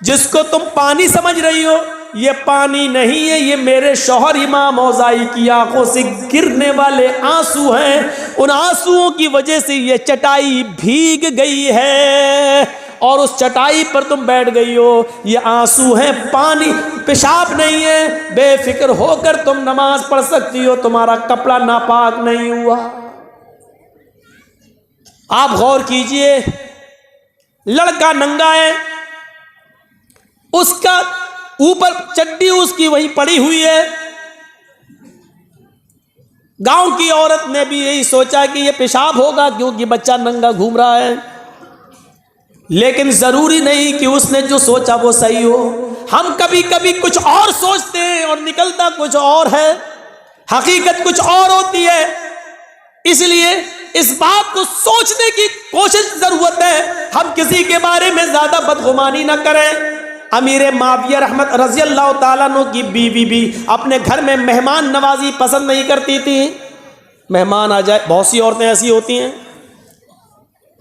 Speaker 1: जिसको तुम पानी समझ रही हो, ये पानी नहीं है, ये मेरे शौहर इमाम औज़ाई की आंखों से गिरने वाले आंसू हैं, उन आंसुओं की वजह से ये चटाई भीग गई है, और उस चटाई पर तुम बैठ गई हो, ये आंसू हैं, पानी, पेशाब नहीं है, बेफिक्र होकर तुम नमाज पढ़ सकती हो, तुम्हारा कपड़ा नापाक नहीं हुआ। आप गौर कीजिए, लड़का नंगा है, उसका ऊपर चड्डी उसकी वहीं पड़ी हुई है। गांव की औरत ने भी यही सोचा कि ये पेशाब होगा क्योंकि बच्चा नंगा घूम रहा है, लेकिन जरूरी नहीं कि उसने जो सोचा वो सही हो। हम कभी कभी कुछ और सोचते हैं और निकलता कुछ और है, हकीकत कुछ और होती है। इसलिए इस बात को सोचने की कोशिश जरूरत है, हम किसी के बारे में ज्यादा बदगुमानी ना करें। अमीर माविया रहमत रज़ी अल्लाह ताला अन्हु की बीवी भी अपने घर में मेहमान नवाजी पसंद नहीं करती थी। मेहमान आ जाए, बहुत सी औरतें ऐसी होती हैं,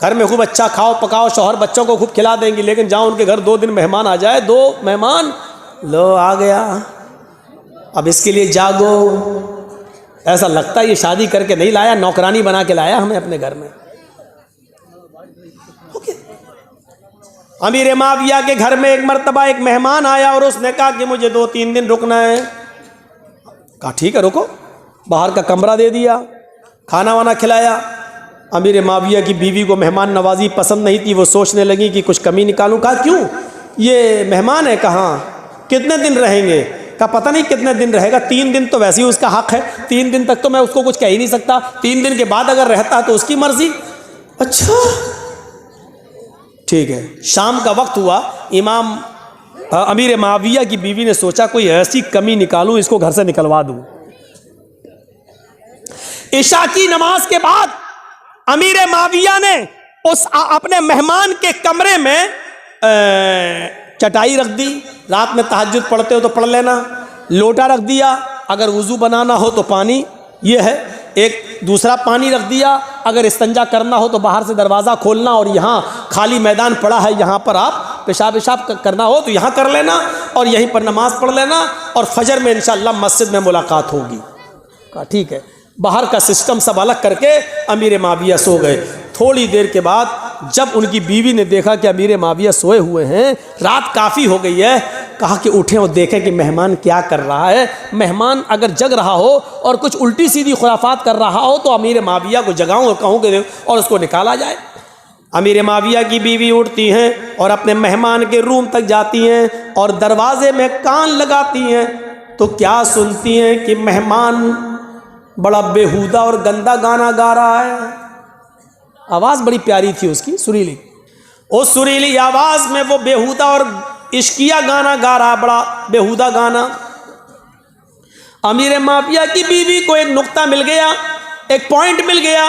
Speaker 1: घर में खूब अच्छा खाओ पकाओ, शौहर बच्चों को खूब खिला देंगी, लेकिन जहाँ उनके घर 2 दिन मेहमान आ जाए, 2 मेहमान लो आ गया, अब इसके लिए जागो, ऐसा लगता है ये शादी करके नहीं लाया, नौकरानी बना के लाया हमें अपने घर में। अमीर माविया के घर में एक मर्तबा एक मेहमान आया और उसने कहा कि मुझे 2-3 दिन रुकना है। कहा ठीक है रुको, बाहर का कमरा दे दिया, खाना वाना खिलाया। अमीर माविया की बीवी को मेहमान नवाजी पसंद नहीं थी, वो सोचने लगी कि कुछ कमी निकालूं। कहा क्यों, ये मेहमान है, कहाँ कितने दिन रहेंगे? कहा पता नहीं कितने दिन रहेगा, 3 दिन तो वैसे ही उसका हक है, 3 दिन तक तो मैं उसको कुछ कह ही नहीं सकता, 3 दिन के बाद अगर रहता है तो उसकी मर्जी। अच्छा ठीक है। शाम का वक्त हुआ, इमाम अमीर माविया की बीवी ने सोचा कोई ऐसी कमी निकालूं, इसको घर से निकलवा दूं। इशा की नमाज के बाद अमीर माविया ने उस अपने मेहमान के कमरे में चटाई रख दी, रात में तहज्जुद पढ़ते हो तो पढ़ लेना, लोटा रख दिया, अगर वुजू बनाना हो तो पानी ये है, एक दूसरा पानी रख दिया, अगर इस्तंजा करना हो तो बाहर से दरवाज़ा खोलना और यहाँ खाली मैदान पड़ा है, यहाँ पर आप पेशाब करना हो तो यहाँ कर लेना और यहीं पर नमाज पढ़ लेना और फजर में इंशाअल्लाह मस्जिद में मुलाकात होगी। कहा ठीक है। बाहर का सिस्टम सब अलग करके अमीर माविया सो गए। थोड़ी देर के बाद जब उनकी बीवी ने देखा कि अमीर माविया सोए हुए हैं, रात काफ़ी हो गई है, कहा कि उठें और देखें कि मेहमान क्या कर रहा है। मेहमान अगर जग रहा हो और कुछ उल्टी सीधी खुराफात कर रहा हो तो अमीर माविया को जगाऊं और कहूँ कि और उसको निकाला जाए। अमीर माविया की बीवी उठती हैं और अपने मेहमान के रूम तक जाती हैं और दरवाजे में कान लगाती हैं तो क्या सुनती हैं कि मेहमान बड़ा बेहुदा और गंदा गाना गा रहा है। आवाज़ बड़ी प्यारी थी उसकी, सुरीली। उस सुरीली आवाज़ में वो बेहुदा और इश्किया गाना गा रहा, बड़ा बेहुदा गाना। अमीर माविया की बीवी को एक नुक्ता मिल गया, एक पॉइंट मिल गया।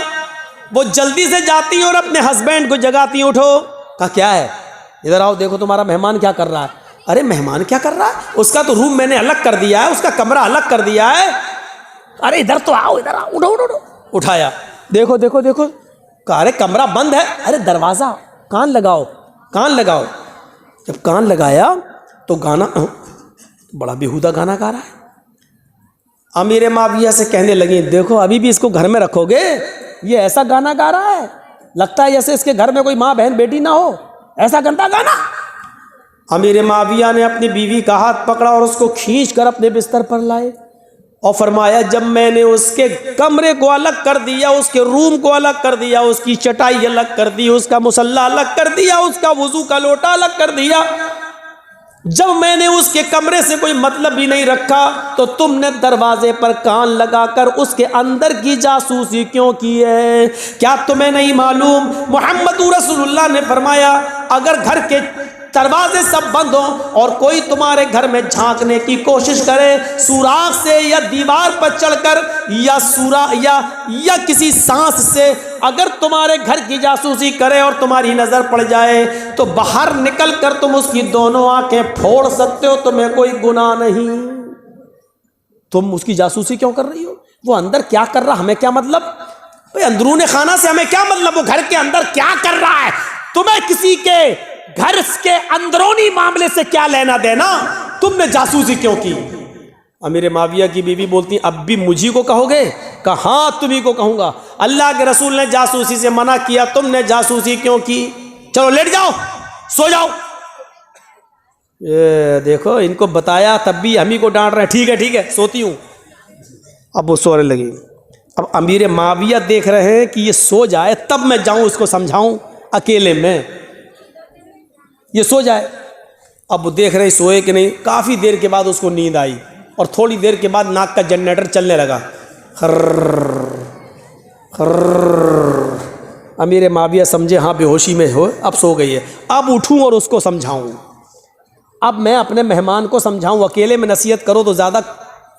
Speaker 1: वो जल्दी से जाती है और अपने हस्बैंड को जगाती है, उठो। कहा क्या है, इधर आओ, देखो तुम्हारा मेहमान क्या कर रहा है। अरे मेहमान क्या कर रहा है, उसका तो रूम मैंने अलग कर दिया है, उसका कमरा अलग कर दिया है। अरे इधर तो आओ, इधर आओ, उठो उठो उठो। उठाया, देखो देखो देखो। कहा अरे कमरा बंद है। अरे दरवाज़ा, कान लगाओ, कान लगाओ। जब कान लगाया तो गाना बड़ा बेहुदा गाना गा रहा है। अमीर माविया से कहने लगी, देखो अभी भी इसको घर में रखोगे, ये ऐसा गाना गा रहा है, लगता है जैसे इसके घर में कोई माँ बहन बेटी ना हो, ऐसा गंदा गाना। अमीर माविया ने अपनी बीवी का हाथ पकड़ा और उसको खींचकर अपने बिस्तर पर लाए और फरमाया, जब मैंने उसके कमरे को अलग कर दिया, उसके रूम को अलग कर दिया, उसकी चटाई अलग कर दी, उसका मुसल्ला अलग कर दिया, उसका वुजू का लोटा अलग कर दिया, जब मैंने उसके कमरे से कोई मतलब भी नहीं रखा, तो तुमने दरवाजे पर कान लगाकर उसके अंदर की जासूसी क्यों की है? क्या तुम्हें नहीं मालूम मोहम्मद रसूलुल्लाह ने फरमाया, अगर घर के दरवाजे सब बंद हो और कोई तुम्हारे घर में झांकने की कोशिश करे, सुराख से या दीवार पर चढ़कर या किसी सांस से अगर तुम्हारे घर की जासूसी करे और तुम्हारी नजर पड़ जाए तो बाहर निकल कर तुम उसकी दोनों आंखें फोड़ सकते हो, तुम्हें कोई गुनाह नहीं। तुम उसकी जासूसी क्यों कर रही हो? वो अंदर क्या कर रहा, हमें क्या मतलब? भाई अंदरूनी खाना से हमें क्या मतलब, वो घर के अंदर क्या कर रहा है? तुम्हें किसी के घर के अंदरूनी मामले से क्या लेना देना? तुमने जासूसी क्यों की? अमीर माविया की बीवी बोलती, अब भी मुझी को कहोगे? कहा तुम्ही को कहूंगा, अल्लाह के रसूल ने जासूसी से मना किया, तुमने जासूसी क्यों की? चलो लेट जाओ, सो जाओ। ये देखो, इनको बताया तब भी हम ही को डांट रहे हैं। ठीक है सोती हूं। अब वो सोने लगी। अब अमीर माविया देख रहे हैं कि ये सो जाए तब मैं जाऊं उसको समझाऊं, अकेले में ये सो जाए। अब वो देख रहे सोए कि नहीं। काफ़ी देर के बाद उसको नींद आई और थोड़ी देर के बाद नाक का जनरेटर चलने लगा, खर्र खर्र। अमीर माविया समझे हाँ बेहोशी में हो, अब सो गई है। अब उठूं और उसको समझाऊं। अब मैं अपने मेहमान को समझाऊं, अकेले में नसीहत करो तो ज़्यादा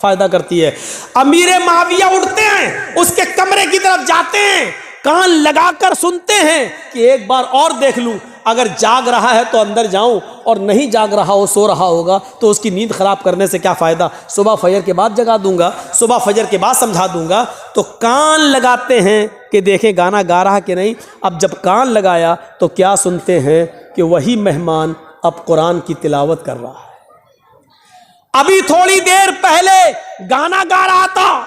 Speaker 1: फायदा करती है। अमीर माविया उठते हैं, उसके कमरे की तरफ जाते हैं, कान लगाकर सुनते हैं कि एक बार और देख लूं, अगर जाग रहा है तो अंदर जाऊं और नहीं जाग रहा हो, सो रहा होगा तो उसकी नींद खराब करने से क्या फ़ायदा? सुबह फजर के बाद जगा दूंगा, सुबह फजर के बाद समझा दूंगा। तो कान लगाते हैं कि देखें गाना गा रहा कि नहीं। अब जब कान लगाया तो क्या सुनते हैं कि वही मेहमान अब कुरान की तिलावत कर रहा है। अभी थोड़ी देर पहले गाना गा रहा था,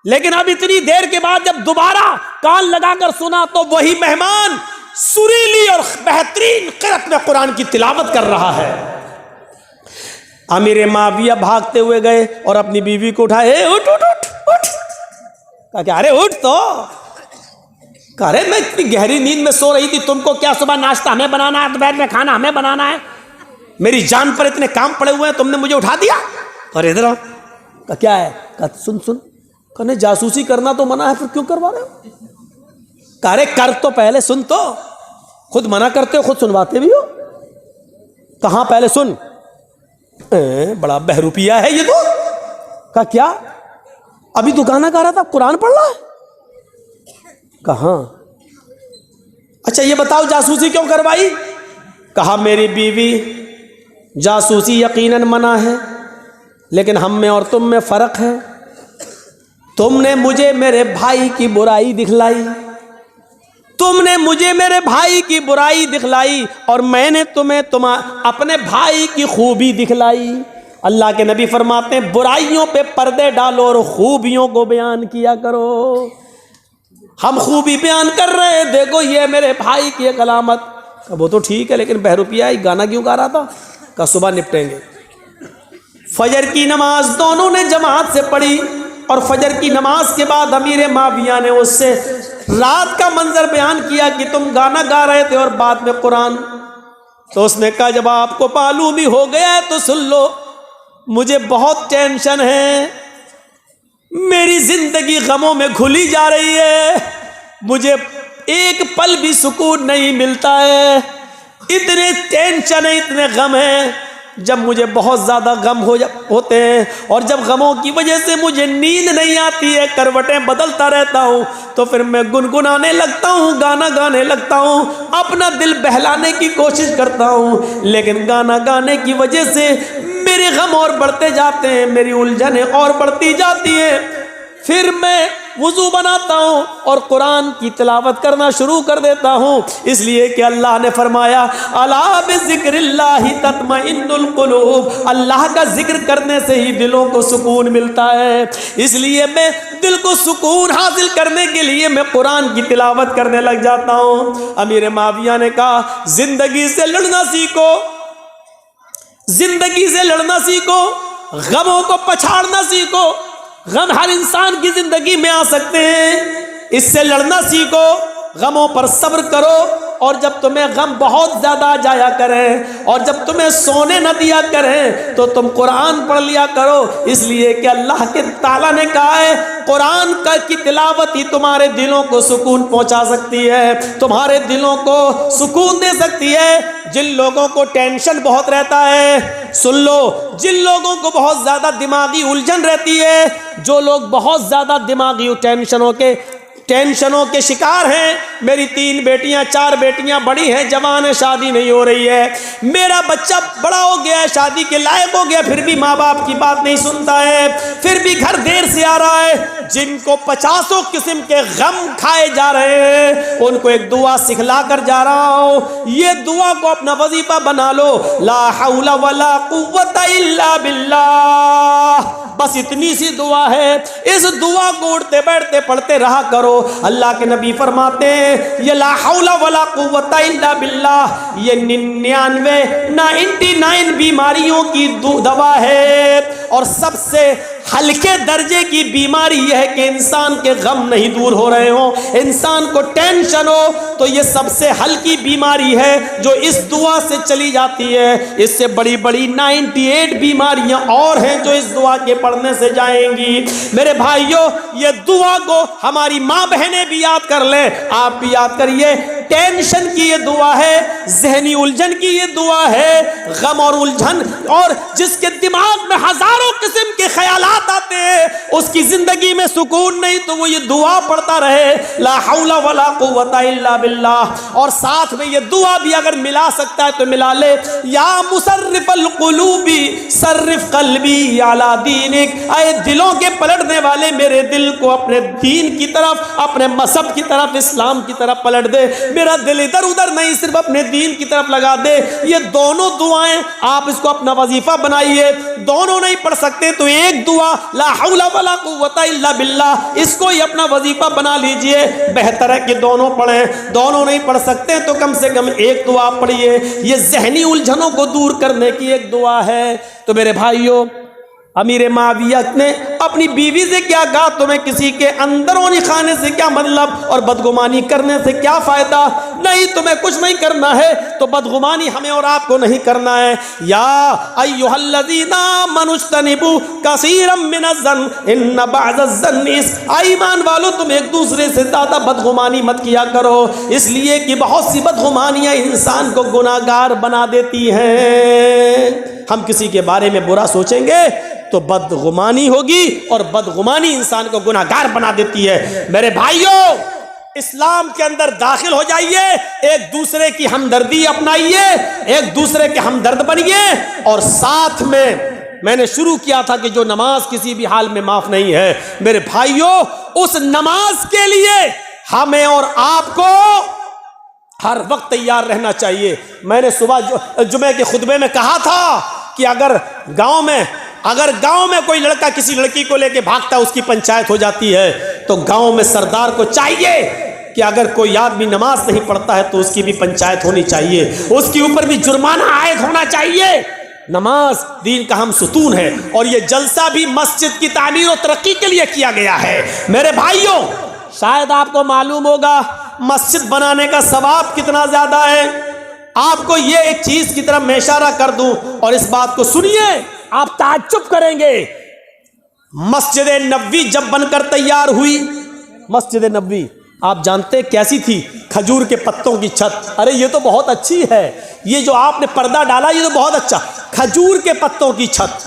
Speaker 1: लेकिन अब इतनी देर के बाद जब दोबारा कान लगाकर सुना तो वही मेहमान सुरीली और बेहतरीन क़िरात में कुरान की तिलावत कर रहा है। अमीर माविया भागते हुए गए और अपनी बीवी को उठाए, उठ उठ उठ उठ। कहा क्या? अरे उठ तो। कह रहे मैं इतनी गहरी नींद में सो रही थी, तुमको क्या सुबह नाश्ता हमें बनाना है, दोपहर में खाना हमें बनाना है, मेरी जान पर इतने काम पड़े हुए हैं, तुमने मुझे उठा दिया। अरे इधर आओ। कहा क्या है? कहा सुन सुन, कहने जासूसी करना तो मना है, फिर क्यों करवा रहे हो? अरे कर तो पहले सुन, तो खुद मना करते हो, खुद सुनवाते भी हो। कहाँ पहले सुन। बड़ा बहरूपिया है ये तो। कहा क्या? अभी तो गाना गा रहा था, कुरान पढ़ रहा है। कहाँ? अच्छा ये बताओ जासूसी क्यों करवाई? कहा मेरी बीवी, जासूसी यकीनन मना है, लेकिन हम में और तुम में फ़र्क है। तुमने मुझे मेरे भाई की बुराई दिखलाई, तुमने मुझे मेरे भाई की बुराई दिखलाई और मैंने तुम्हें अपने भाई की खूबी दिखलाई। अल्लाह के नबी फरमाते हैं बुराइयों पे पर्दे डालो और खूबियों को बयान किया करो। हम खूबी बयान कर रहे हैं, देखो ये मेरे भाई की एक अलामत। वो तो ठीक है, लेकिन बहरूपिया गाना क्यों गा रहा था? का सुबह निपटेंगे। फजर की नमाज दोनों ने जमात से पढ़ी और फजर की नमाज के बाद अमीर माविया ने उससे रात का मंजर बयान किया कि तुम गाना गा रहे थे और बाद में कुरान। तो उसने कहा जब आपको मालूम ही हो गया है तो सुन लो, मुझे बहुत टेंशन है, मेरी जिंदगी गमों में घुली जा रही है, मुझे एक पल भी सुकून नहीं मिलता है, इतने टेंशन है, इतने गम है। जब मुझे बहुत ज़्यादा गम होते हैं और जब गमों की वजह से मुझे नींद नहीं आती है, करवटें बदलता रहता हूँ, तो फिर मैं गुनगुनाने लगता हूँ, गाना गाने लगता हूँ, अपना दिल बहलाने की कोशिश करता हूँ, लेकिन गाना गाने की वजह से मेरे गम और बढ़ते जाते हैं, मेरी उलझनें और बढ़ती जाती हैं। फिर मैं वुज़ू बनाता हूँ और कुरान की तिलावत करना शुरू कर देता हूँ, इसलिए कि अल्लाह ने फरमाया अला बिज़िक्रिल्लाहि तत्मइन्नुल क़ुलूब, अल्लाह का जिक्र करने से ही दिलों को सुकून मिलता है। इसलिए मैं दिल को सुकून हासिल करने के लिए मैं कुरान की तिलावत करने लग जाता हूँ। अमीर माविया ने कहा जिंदगी से लड़ना सीखो, जिंदगी से लड़ना सीखो, गमों को पछाड़ना सीखो। गम हर इंसान की जिंदगी में आ सकते हैं, इससे लड़ना सीखो, गमों पर सब्र करो। और जब तुम्हें गम बहुत ज़्यादा आ जाया करें और जब तुम्हें सोने न दिया करें तो तुम कुरान पढ़ लिया करो, इसलिए कि अल्लाह के ताला ने कहा है कुरान का की तिलावत ही तुम्हारे दिलों को सुकून पहुंचा सकती है, तुम्हारे दिलों को सुकून दे सकती है। जिन लोगों को टेंशन बहुत रहता है, सुन लो, जिन लोगों को बहुत ज़्यादा दिमागी उलझन रहती है, जो लोग बहुत ज़्यादा दिमागी टेंशनों के शिकार हैं, मेरी 3 बेटियां 4 बेटियां बड़ी हैं, जवान है, शादी नहीं हो रही है, मेरा बच्चा बड़ा हो गया है, शादी के लायक हो गया, फिर भी माँ बाप की बात नहीं सुनता है, फिर भी घर देर से आ रहा है, जिनको 50 किस्म के गम खाए जा रहे हैं, उनको एक दुआ सिखला कर जा रहा हूँ। ये दुआ को अपना वजीफा बना लो, ला हौला वला कुव्वता इल्ला बिल्लाह, बस इतनी सी दुआ है, इस दुआ को उठते बैठते पढ़ते रहा करो। अल्लाह के नबी फरमाते हैं ये ला हौला वला कुव्वता इल्ला बिल्लाह, ये 99 बीमारियों की दवा है, और सबसे हल्के दर्जे की बीमारी यह है कि इंसान के गम नहीं दूर हो रहे हो, इंसान को टेंशन हो, तो ये सबसे हल्की बीमारी है जो इस दुआ से चली जाती है। इससे बड़ी बड़ी 98 बीमारियां और हैं जो इस दुआ के पढ़ने से जाएंगी। मेरे भाइयों, ये दुआ को हमारी माँ बहनें भी याद कर लें, आप भी याद करिए। टेंशन की ये दुआ है, जहनी उलझन की ये दुआ है, गम और उलझन, और जिसके दिमाग में हजारों किस्म के ख्यालात आते हैं, उसकी जिंदगी में सुकून नहीं, तो वो ये दुआ पढ़ता रहे, ला हौला वला कुव्वता इल्ला बिल्लाह। और साथ में ये दुआ भी अगर मिला सकता है तो मिला ले, या मुसर्रिफल कुलूबी सर्रिफ कल्बी अला दीनिक, ऐ दिलों के पलटने वाले मेरे दिल को अपने दीन की तरफ, अपने मजहब की तरफ, इस्लाम की तरफ पलट दे, मेरा दिल इधर उधर नहीं सिर्फ अपने दीन की तरफ लगा दे। ये दोनों दुआएं आप इसको अपना वजीफा बनाइए, दोनों नहीं पढ़ सकते तो एक दुआ ला हौला वला कुव्वता इल्ला बिल्लाह, इसको ही अपना वजीफा बना लीजिए। बेहतर है कि दोनों पढ़ें, दोनों नहीं पढ़ सकते तो कम से कम एक दुआ पढ़िए, ये जहनी उलझनों को दूर करने की एक दुआ है। तो मेरे भाइयों, अमीर माविया ने अपनी बीवी से क्या कहा, तुम्हें किसी के अंदरूनी खाने से क्या मतलब और बदगुमानी करने से क्या फायदा, नहीं तुम्हें कुछ नहीं करना है तो बदगुमानी हमें और आपको नहीं करना है। या अय्युहल्लज़ीना मनुस्तनिबू कसीरम मिनज़्ज़न इन्न बअज़-ज़न्नि, ईमान वालों तुम एक दूसरे से ज़्यादा बदगुमानी मत किया करो, इसलिए कि बहुत सी बदगुमानियाँ इंसान को गुनाहगार बना देती हैं। हम किसी के बारे में बुरा सोचेंगे तो बदगुमानी होगी, और बदगुमानी इंसान को गुनाहगार बना देती है। मेरे भाइयों, इस्लाम के अंदर दाखिल हो जाइए, एक दूसरे की हमदर्दी अपनाइए, एक दूसरे के हमदर्द बनिए, और साथ में मैंने शुरू किया था कि जो नमाज किसी भी हाल में माफ नहीं है, मेरे भाइयों उस नमाज के लिए हमें और आपको हर वक्त तैयार रहना चाहिए। मैंने सुबह जुमे के खुतबे में कहा था कि अगर गांव में कोई लड़का किसी लड़की को लेके भागता है, उसकी पंचायत हो जाती है, तो गांव में सरदार को चाहिए कि अगर कोई आदमी नमाज नहीं पढ़ता है तो उसकी भी पंचायत होनी चाहिए, उसके ऊपर भी जुर्माना आयद होना चाहिए। नमाज दीन का हम सुतून है, और ये जलसा भी मस्जिद की तामीर और तरक्की के लिए किया गया है। मेरे भाइयों, शायद आपको मालूम होगा मस्जिद बनाने का सवाब कितना ज्यादा है। आपको ये एक चीज की तरफ मैं इशारा कर दूं और इस बात को सुनिए, आप ताज्जुब करेंगे। मस्जिद नबवी जब बनकर तैयार हुई, मस्जिद नबवी आप जानते कैसी थी? खजूर के पत्तों की छत। अरे ये तो बहुत अच्छी है, ये जो आपने पर्दा डाला ये तो बहुत अच्छा। खजूर के पत्तों की छत,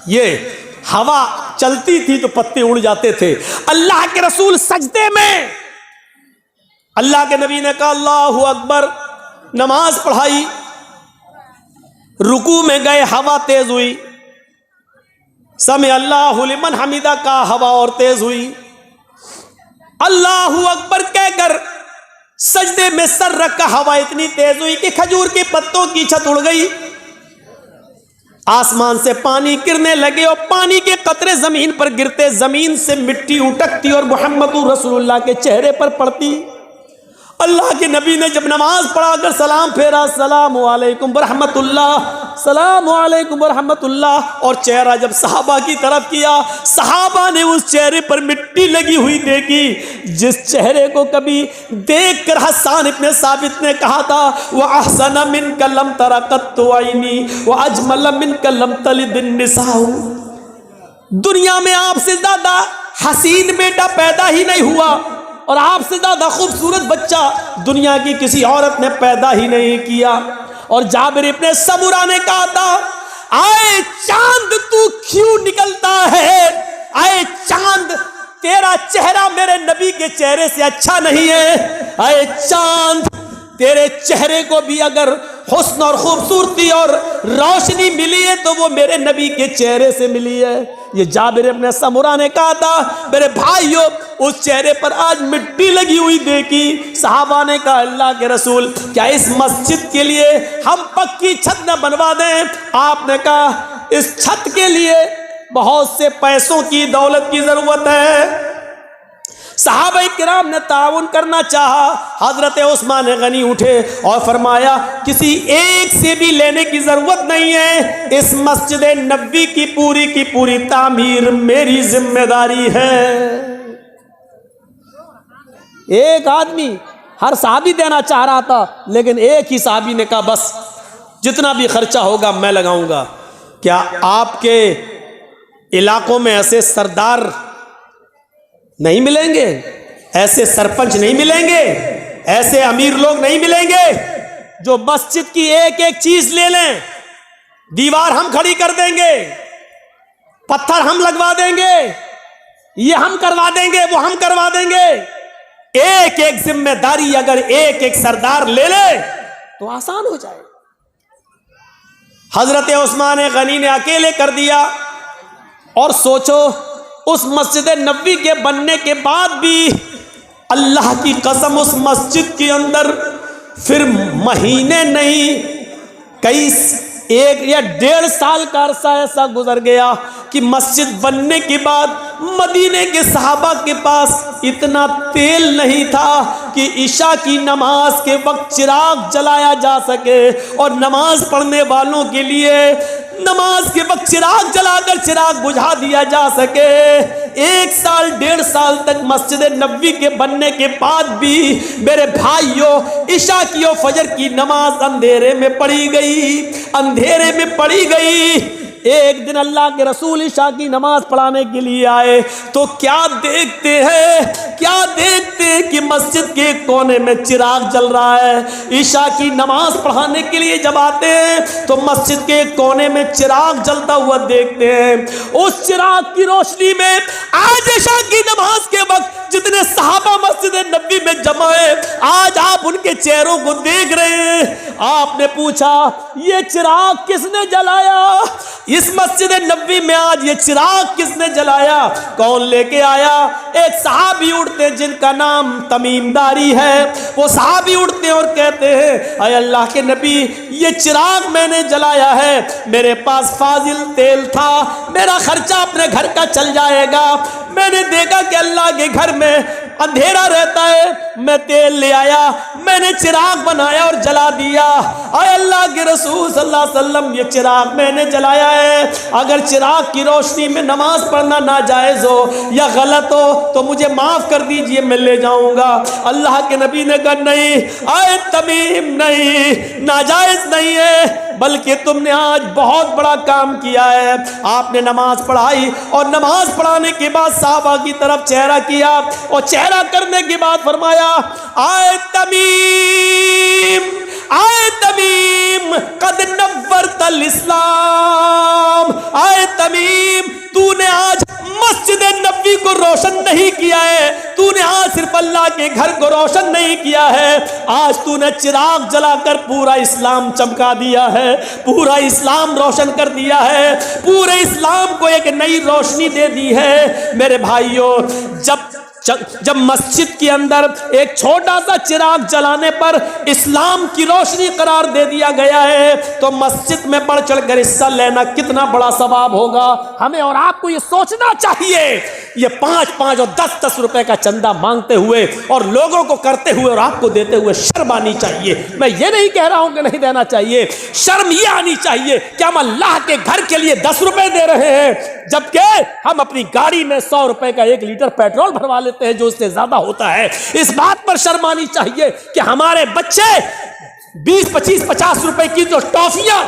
Speaker 1: ये हवा चलती थी तो पत्ते उड़ जाते थे। अल्लाह के रसूल सजदे में, अल्लाह के नबी ने कहा अल्लाहु अकबर, नमाज पढ़ाई, रुकू में गए, हवा तेज हुई, समय अल्लाहु लिमन हमीदा का, हवा और तेज हुई। अल्लाहु अकबर कहकर सजदे में सर रखा, हवा इतनी तेज हुई कि खजूर के पत्तों की छत उड़ गई। आसमान से पानी गिरने लगे और पानी के कतरे जमीन पर गिरते जमीन से मिट्टी उठकती और मुहम्मदुर रसूलुल्लाह के चेहरे पर पड़ती। अल्लाह के नबी ने जब नमाज पढ़ाकर सलाम फेरा, सलामु अलैकुम बरहमतुल्लाह, सलामु अलैकुम बरहमतुल्लाह, और चेहरा जब सहाबा की तरफ किया, सहाबा ने उस चेहरे पर मिट्टी लगी हुई देखी, जिस चेहरे को कभी देखकर हसन इब्ने साबित ने कहा था वह अहसन मिनका लम तरा कत्तु ऐनी व अजमल मिनका लम तलिद निसाउ, दुनिया में आपसे ज्यादा हसीन बेटा पैदा ही नहीं हुआ और आपसे ज्यादा खूबसूरत बच्चा दुनिया की किसी औरत ने पैदा ही नहीं किया। और जाबिर इब्ने समुरा ने कहा था, आए चांद तू क्यों निकलता है, आए चांद तेरा चेहरा मेरे नबी के चेहरे से अच्छा नहीं है, आए चांद तेरे चेहरे को भी अगर हुस्न और खूबसूरती और रोशनी मिली है तो वो मेरे नबी के चेहरे से मिली है। ये जाबिर इब्ने समुरा ने कहा था, मेरे भाइयों उस चेहरे पर आज मिट्टी लगी हुई देखी। सहाबा ने कहा अल्लाह के रसूल, क्या इस मस्जिद के लिए हम पक्की छत न बनवा दें? आपने कहा इस छत के लिए बहुत से पैसों की, दौलत की जरूरत है। सहाबा किराम ने ताउन करना चाहा। हजरत उस्मान गनी उठे और फरमाया किसी एक से भी लेने की जरूरत नहीं है, इस मस्जिद नबवी की पूरी तामीर मेरी जिम्मेदारी है। एक आदमी हर साहबी देना चाह रहा था, लेकिन एक ही साहबी ने कहा बस जितना भी खर्चा होगा मैं लगाऊंगा। क्या आपके इलाकों में ऐसे सरदार नहीं मिलेंगे, ऐसे सरपंच नहीं मिलेंगे, ऐसे अमीर लोग नहीं मिलेंगे जो मस्जिद की एक एक चीज ले लें? दीवार हम खड़ी कर देंगे, पत्थर हम लगवा देंगे, ये हम करवा देंगे, वो हम करवा देंगे। एक एक जिम्मेदारी अगर एक एक सरदार ले ले तो आसान हो जाए। हजरत उस्मान गनी ने अकेले कर दिया। और सोचो उस मस्जिद नबवी के बनने के बाद भी अल्लाह की कसम उस मस्जिद के अंदर फिर महीने नहीं, कई 1 या 1.5 साल का अरसा ऐसा गुजर गया कि मस्जिद बनने के बाद मदीने के सहाबा के पास इतना तेल नहीं था कि इशा की नमाज के वक्त चिराग जलाया जा सके और नमाज पढ़ने वालों के लिए नमाज के वक्त चिराग जलाकर चिराग बुझा दिया जा सके। 1 साल 1.5 साल तक मस्जिद नबवी के बनने के बाद भी मेरे भाइयों इशा की और फजर की नमाज अंधेरे में पढ़ी गई, अंधेरे में पढ़ी गई। एक दिन अल्लाह के रसूल इशा की नमाज पढ़ाने के लिए आए तो क्या देखते हैं कि मस्जिद के कोने में चिराग जल रहा है। इशा की नमाज पढ़ाने के लिए जब आते हैं तो मस्जिद के कोने में चिराग जलता हुआ देखते हैं। उस चिराग की रोशनी में आज इशा की नमाज के वक्त जितने सहाबा मस्जिद नबी में जमा है, आज आप उनके चेहरों को देख रहे हैं। आपने पूछा ये चिराग किसने जलाया? इस मस्जिद नबी में आज ये चिराग किसने जलाया? कौन लेके आया? एक सहाबी उठते जिनका नाम तमीमदारी है। वो सहाबी उठते और कहते हैं अय अल्लाह के नबी, ये चिराग मैंने जलाया है, मेरे पास फाजिल तेल था, मेरा खर्चा अपने घर का चल जाएगा। मैंने देखा कि अल्लाह के घर में अंधेरा रहता है। मैं तेल ले आया, मैंने चिराग बनाया और जला दिया। आए अल्लाह के रसूल सल्लल्लाहु अलैहि वसल्लम, ये चिराग मैंने जलाया है, अगर चिराग की रोशनी में नमाज पढ़ना नाजायज हो या गलत हो तो मुझे माफ कर दीजिए, मैं ले जाऊंगा। अल्लाह के नबी ने कहा नहीं आए तमीम, नहीं, नाजायज नहीं है, बल्कि तुमने आज बहुत बड़ा काम किया है। आपने नमाज पढ़ाई और नमाज पढ़ाने के बाद साहबा की तरफ चेहरा किया और चेहरा करने के बाद फरमाया आए तमीम, आए तमीम, कद नव्वरतल इस्लाम। आए तमीम, तूने आज मस्जिद नबी को रोशन नहीं किया है, तूने आज सिर्फ अल्लाह के घर को रोशन नहीं किया है, आज तूने चिराग जलाकर पूरा इस्लाम चमका दिया है, पूरा इस्लाम रोशन कर दिया है, पूरे इस्लाम को एक नई रोशनी दे दी है। मेरे भाइयों, जब मस्जिद के अंदर एक छोटा सा चिराग जलाने पर इस्लाम की रोशनी करार दे दिया गया है, तो मस्जिद में बढ़ चढ़कर हिस्सा लेना कितना बड़ा सवाब होगा। हमें और आपको ये सोचना चाहिए, ये 5-5 और 10-10 रुपए का चंदा मांगते हुए और लोगों को करते हुए और आपको देते हुए शर्म आनी चाहिए। मैं ये नहीं कह रहा हूं कि नहीं देना चाहिए, शर्म ये आनी चाहिए कि हम अल्लाह के घर के लिए 10 रुपए दे रहे हैं, जबकि हम अपनी गाड़ी में 100 रुपए का 1 लीटर पेट्रोल भरवा लेते हैं जो उससे ज्यादा होता है। इस बात पर शर्म आनी चाहिए कि हमारे बच्चे 20, 25, 50 रुपए की जो टॉफियां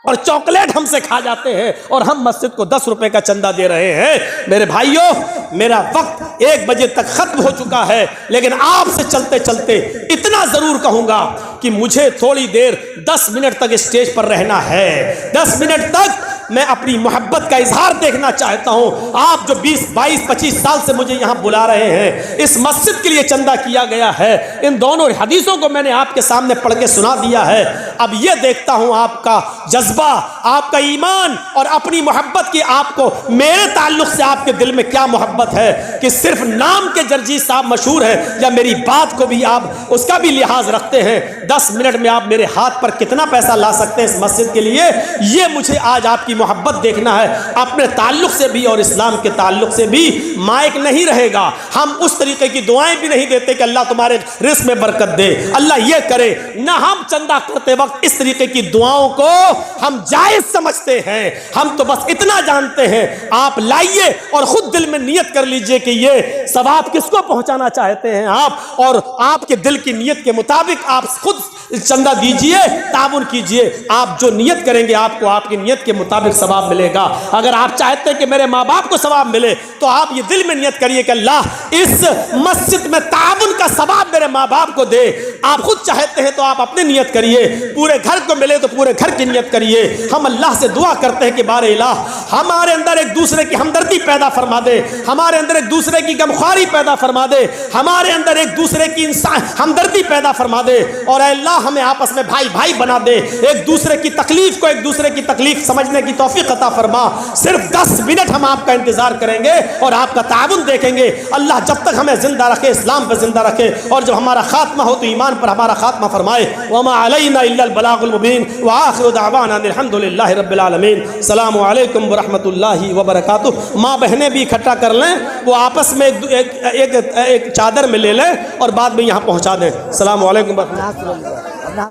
Speaker 1: और चॉकलेट हमसे खा जाते हैं और हम मस्जिद को 10 रुपए का चंदा दे रहे हैं। मेरे भाइयों, मेरा वक्त 1 बजे तक खत्म हो चुका है, लेकिन आपसे चलते चलते इतना जरूर कहूंगा कि मुझे थोड़ी देर 10 मिनट तक स्टेज पर रहना है। 10 मिनट तक मैं अपनी मोहब्बत का इजहार देखना चाहता हूं। आप जो 20, 22, 25 साल से मुझे यहां बुला रहे हैं, इस मस्जिद के लिए चंदा किया गया है, इन दोनों हदीसों को मैंने आपके सामने पढ़ के सुना दिया है। अब ये देखता हूं आपका जज्बा, आपका ईमान और अपनी मोहब्बत की, आपको मेरे ताल्लुक से आपके दिल में क्या मोहब्बत है कि सिर्फ नाम के जर्जीत साहब मशहूर है या मेरी बात को भी आप उसका भी लिहाज रखते हैं। 10 मिनट में आप मेरे हाथ पर कितना पैसा ला सकते हैं इस मस्जिद के लिए, ये मुझे आज आपकी मोहब्बत देखना है। अपने ताल्लुक से भी और इस्लाम के ताल्लुक से भी माइक नहीं रहेगा। हम उस तरीके की दुआएं भी नहीं देते कि अल्लाह तुम्हारे रिस्क में बरकत दे, अल्लाह ये करे ना। हम चंदा करते वक्त इस तरीके की दुआओं को हम जायज समझते हैं। हम तो बस इतना जानते हैं, आप लाइए और खुद दिल में नियत कर लीजिए कि ये सवाब किसको पहुंचाना चाहते हैं आप, और आपके दिल की नियत के मुताबिक आप खुद चंदा दीजिए, ताबुन कीजिए। आप जो नियत करेंगे आपको आपकी नियत के मुताबिक सवाब मिलेगा। अगर आप चाहते हैं कि मेरे माँ बाप को सवाब मिले तो आप ये दिल में नियत करिए कि अल्लाह इस मस्जिद में ताबुन का सवाब मेरे माँ बाप को दे। आप खुद चाहते हैं तो आप अपनी नियत करिए, पूरे घर को मिले तो पूरे घर की नियत करिए। हम अल्लाह से दुआ करते हैं कि बारे इलाह हमारे अंदर एक दूसरे की हमदर्दी पैदा फरमा दे, हमारे अंदर एक दूसरे की गमख्वारी पैदा फरमा दे, हमारे अंदर एक दूसरे की इंसान हमदर्दी पैदा फरमा दे, और अल्लाह हमें आपस में भाई भाई बना दे। एक दूसरे की तकलीफ को एक दूसरे की तकलीफ समझने की तौफीक अता फरमा। सिर्फ 10 मिनट हम आपका इंतजार करेंगे और आपका ताबुन देखेंगे। अल्लाह जब तक हमें जिंदा रखे, इस्लाम पर जिंदा रखे, और जब हमारा खात्मा हो तो ईमान पर हमारा खात्मा फरमाए। वमा अलैना इल्लल बलागुल मुबीन व आखिरु दावाना अल्हम्दुलिल्लाहि रब्बिल आलमीन। अस्सलामु अलैकुम व रहमतुल्लाहि व बरकातुहू। माँ बहनें भी इकट्ठा कर लें, वो आपस में एक चादर में ले लें और बाद में यहाँ पहुँचा दें। अस्सलामु अलैकुम व रहमतुल्लाहि।